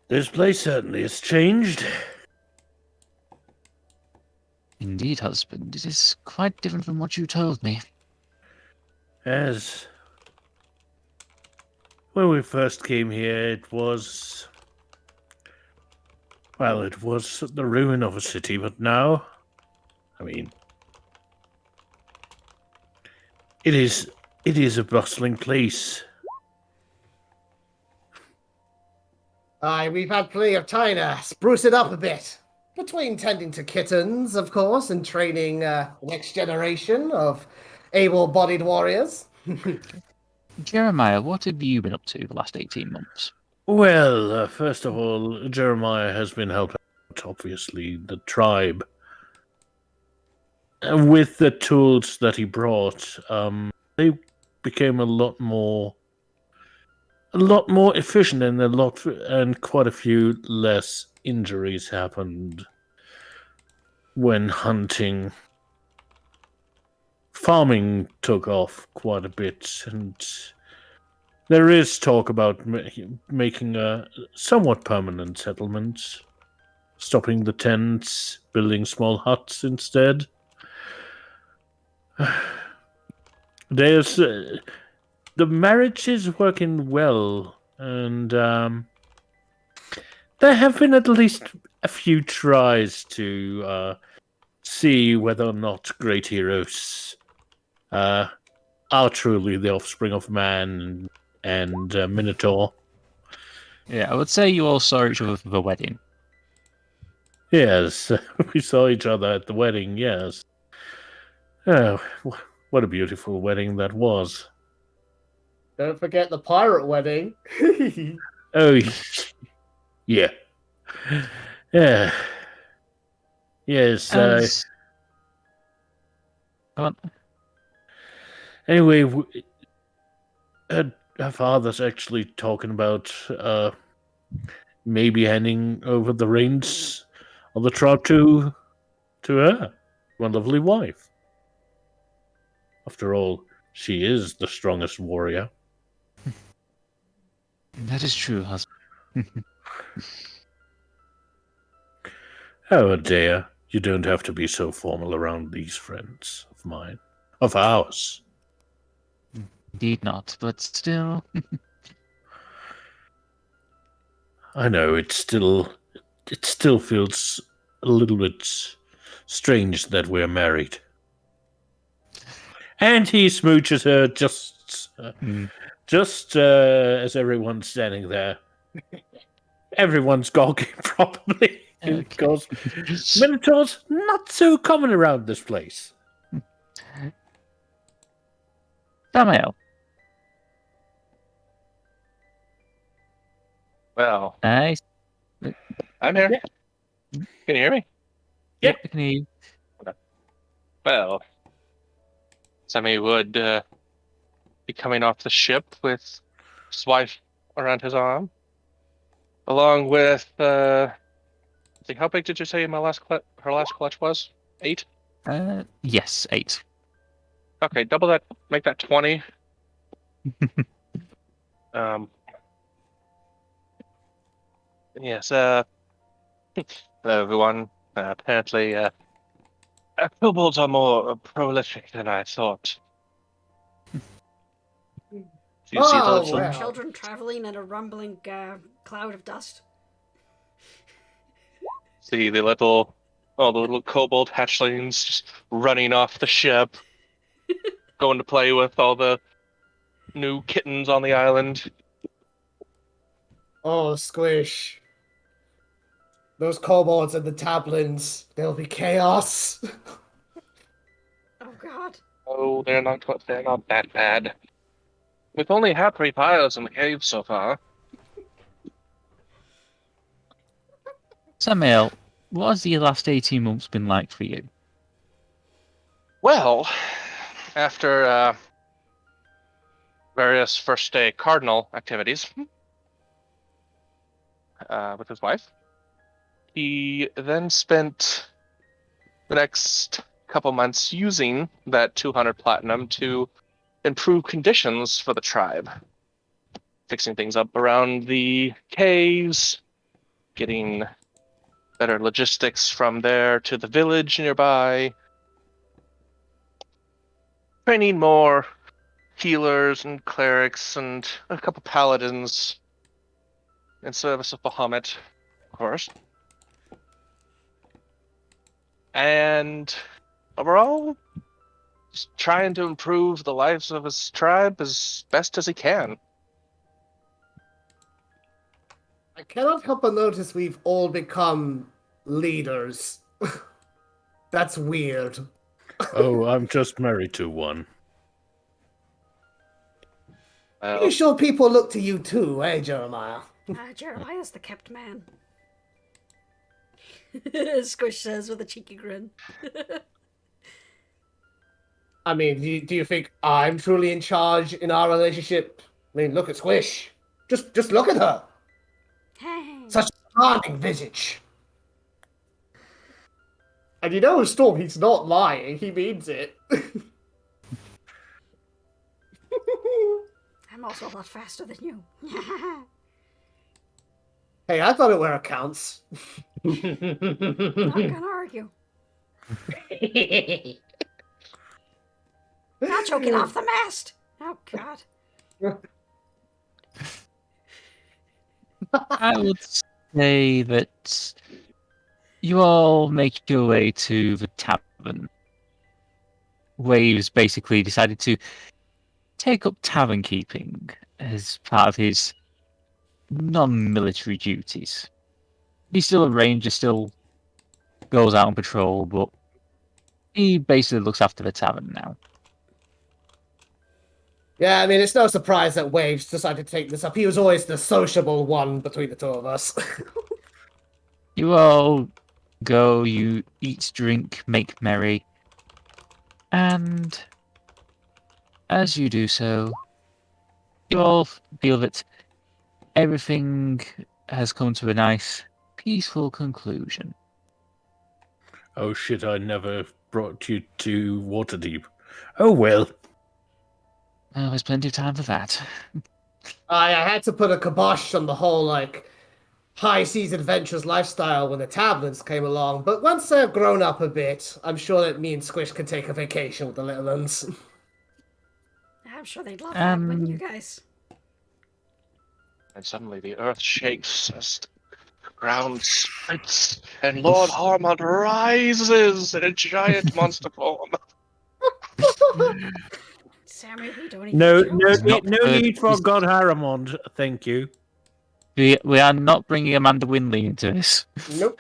this place certainly has changed. Indeed, husband. It is quite different from what you told me. As when we first came here, it was the ruin of a city, but now, I mean, it is a bustling place. We've had plenty of time to spruce it up a bit. Between tending to kittens, of course, and training next generation of able-bodied warriors. Jeremiah, what have you been up to the last 18 months? Well, first of all, Jeremiah has been helping out, obviously, the tribe. With the tools that he brought, they became a lot more efficient, and quite a few less injuries happened when hunting. Farming took off quite a bit, and there is talk about making a somewhat permanent settlement, stopping the tents, building small huts instead. There's the marriage is working well, and there have been at least a few tries to see whether or not great heroes are truly the offspring of man and Minotaur. Yeah, I would say you all saw each other for the wedding. Yes, we saw each other at the wedding, yes. Oh, what a beautiful wedding that was. Don't forget the pirate wedding. Oh, yeah. Yeah. Yes. Anyway, her father's actually talking about maybe handing over the reins of the tribe to her, my lovely wife. After all, she is the strongest warrior. That is true, husband. Oh, dear, you don't have to be so formal around these friends of mine. Of ours. Indeed not, but still. I know, it still feels a little bit strange that we're married. And he smooches her just as everyone's standing there. Everyone's gawking properly. Okay. Because Minotaurs, not so common around this place. Samael. Well, Nice. I'm here. Yeah. Can you hear me? Yeah. I can hear you. Well, Sammy would be coming off the ship with his wife around his arm, along with how big did you say her last clutch was? 8? Yes, 8. Okay, double that, make that 20. Yes, hello everyone. Apparently, kobolds are more prolific than I thought. Do you see the Oh, little... well. Children traveling in a rumbling cloud of dust. See the little kobold hatchlings just running off the ship, going to play with all the new kittens on the island. Oh, Squish. Those kobolds and the tablins, there'll be chaos. Oh god. Oh, they're not that bad. We've only had 3 fires in the cave so far. Samael, what has the last 18 months been like for you? Well, after various first day cardinal activities with his wife, he then spent the next couple months using that 200 platinum to improve conditions for the tribe, fixing things up around the caves, getting better logistics from there to the village nearby, training more healers and clerics and a couple paladins in service of Bahamut, of course. And overall, just trying to improve the lives of his tribe as best as he can. I cannot help but notice we've all become leaders. That's weird. Oh, I'm just married to one. Pretty sure people look to you too, eh, Jeremiah? Jeremiah's the kept man. Squish says with a cheeky grin. I mean, do you think I'm truly in charge in our relationship? I mean, look at Squish. Just look at her. Hey. Such a charming visage. And you know, Storm, he's not lying. He means it. I'm also a lot faster than you. Hey, I thought it were accounts. Not gonna argue. Nacho, get off the mast! Oh god. I would say that you all make your way to the tavern. Waves basically decided to take up tavern keeping as part of his non-military duties. He's still a ranger, still goes out on patrol, but he basically looks after the tavern now. Yeah, I mean, it's no surprise that Waves decided to take this up. He was always the sociable one between the two of us. You all go, you eat, drink, make merry, and as you do so, you all feel that everything has come to a nice, peaceful conclusion. Oh shit, I never brought you to Waterdeep. Oh well. Oh, there's plenty of time for that. I had to put a kibosh on the whole, like, high seas adventures lifestyle when the tablets came along, but once I've grown up a bit, I'm sure that me and Squish can take a vacation with the little ones. I'm sure they'd love that, wouldn't you guys? And suddenly the earth shakes as the ground splits, and Lord Haramon rises in a giant monster form. Sammy, we don't even No, joke. no need for God Harramon. Thank you. We are not bringing Amanda Winley into this. Nope.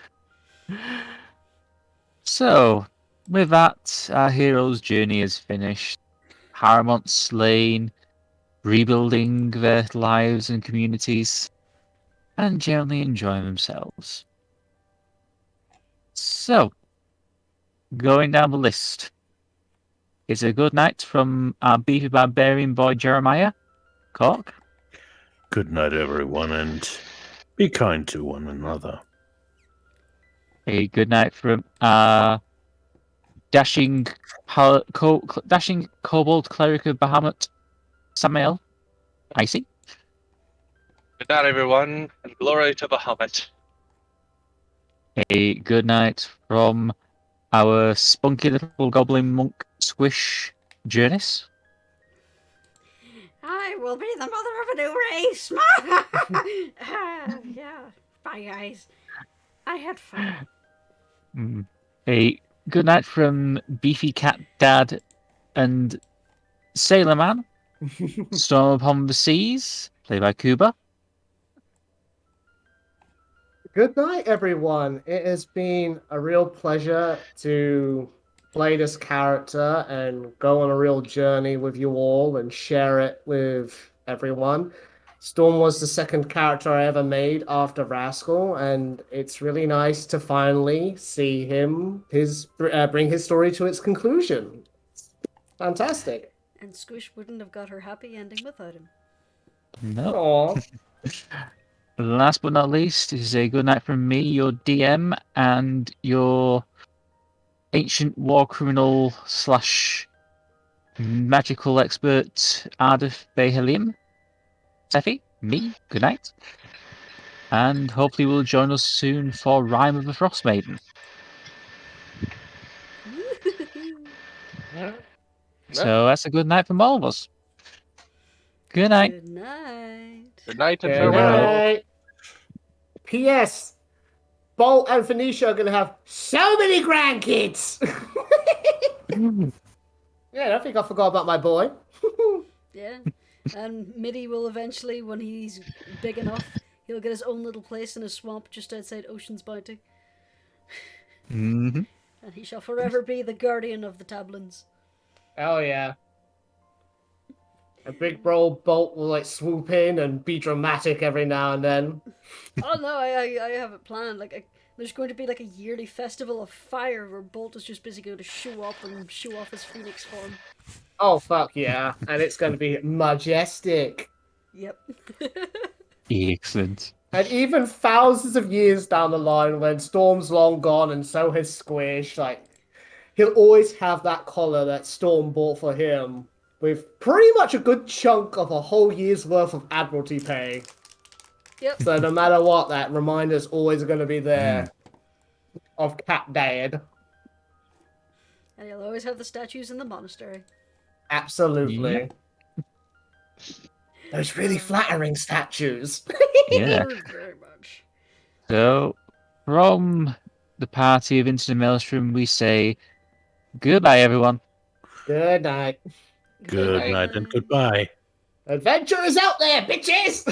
So, with that, our hero's journey is finished. Harramont slain, rebuilding their lives and communities, and generally enjoying themselves. So, going down the list. It's a good night from our beefy barbarian boy Jeremiah. Kork. Good night, everyone, and be kind to one another. A good night from our dashing Kobold Cleric of Bahamut, Samael. Icy. Good night, everyone, and glory to Bahamut. A good night from our spunky little goblin monk Squish, Jurnis. I will be the mother of a new race. Yeah. Bye, guys. I had fun. A good night from Beefy Cat Dad and Sailor Man. Storm Upon the Seas, played by Kubar. Good night, everyone. It has been a real pleasure to play this character and go on a real journey with you all and share it with everyone. Storm was the second character I ever made after Rascal, and it's really nice to finally see him bring his story to its conclusion. Fantastic. And Squish wouldn't have got her happy ending without him. No. Aww. Last but not least, is a good night from me, your DM, and your ancient war criminal / magical expert, Ardeth Behelium. Seph, me, good night. And hopefully will join us soon for Rime of the Frost Maiden. So that's a good night from all of us. Good night. Good night. Good night and Good farewell. night. P.S. Bolt and Phoenicia are going to have so many grandkids. Yeah, I don't think I forgot about my boy. Yeah. And Midi will eventually, when he's big enough, he'll get his own little place in a swamp just outside Ocean's Bounty. Mm-hmm. And he shall forever be the guardian of the Tablins. Oh, yeah. A big bro Bolt will, like, swoop in and be dramatic every now and then. Oh no, I have it planned. There's going to be like a yearly festival of fire where Bolt is just busy going to show up and show off his phoenix form. Oh, fuck yeah. And it's going to be majestic. Yep. Excellent. And even thousands of years down the line, when Storm's long gone and so has Squish, like, he'll always have that collar that Storm bought for him with pretty much a good chunk of a whole year's worth of Admiralty pay. Yep. So no matter what, that reminder's always going to be there of Cat Dad. And he'll always have the statues in the monastery. Absolutely. Those really flattering statues. Yeah. Very much. So, from the party of Into the Maelstrom, we say goodbye, everyone. Good night. Good night and goodbye. Adventure is out there, bitches!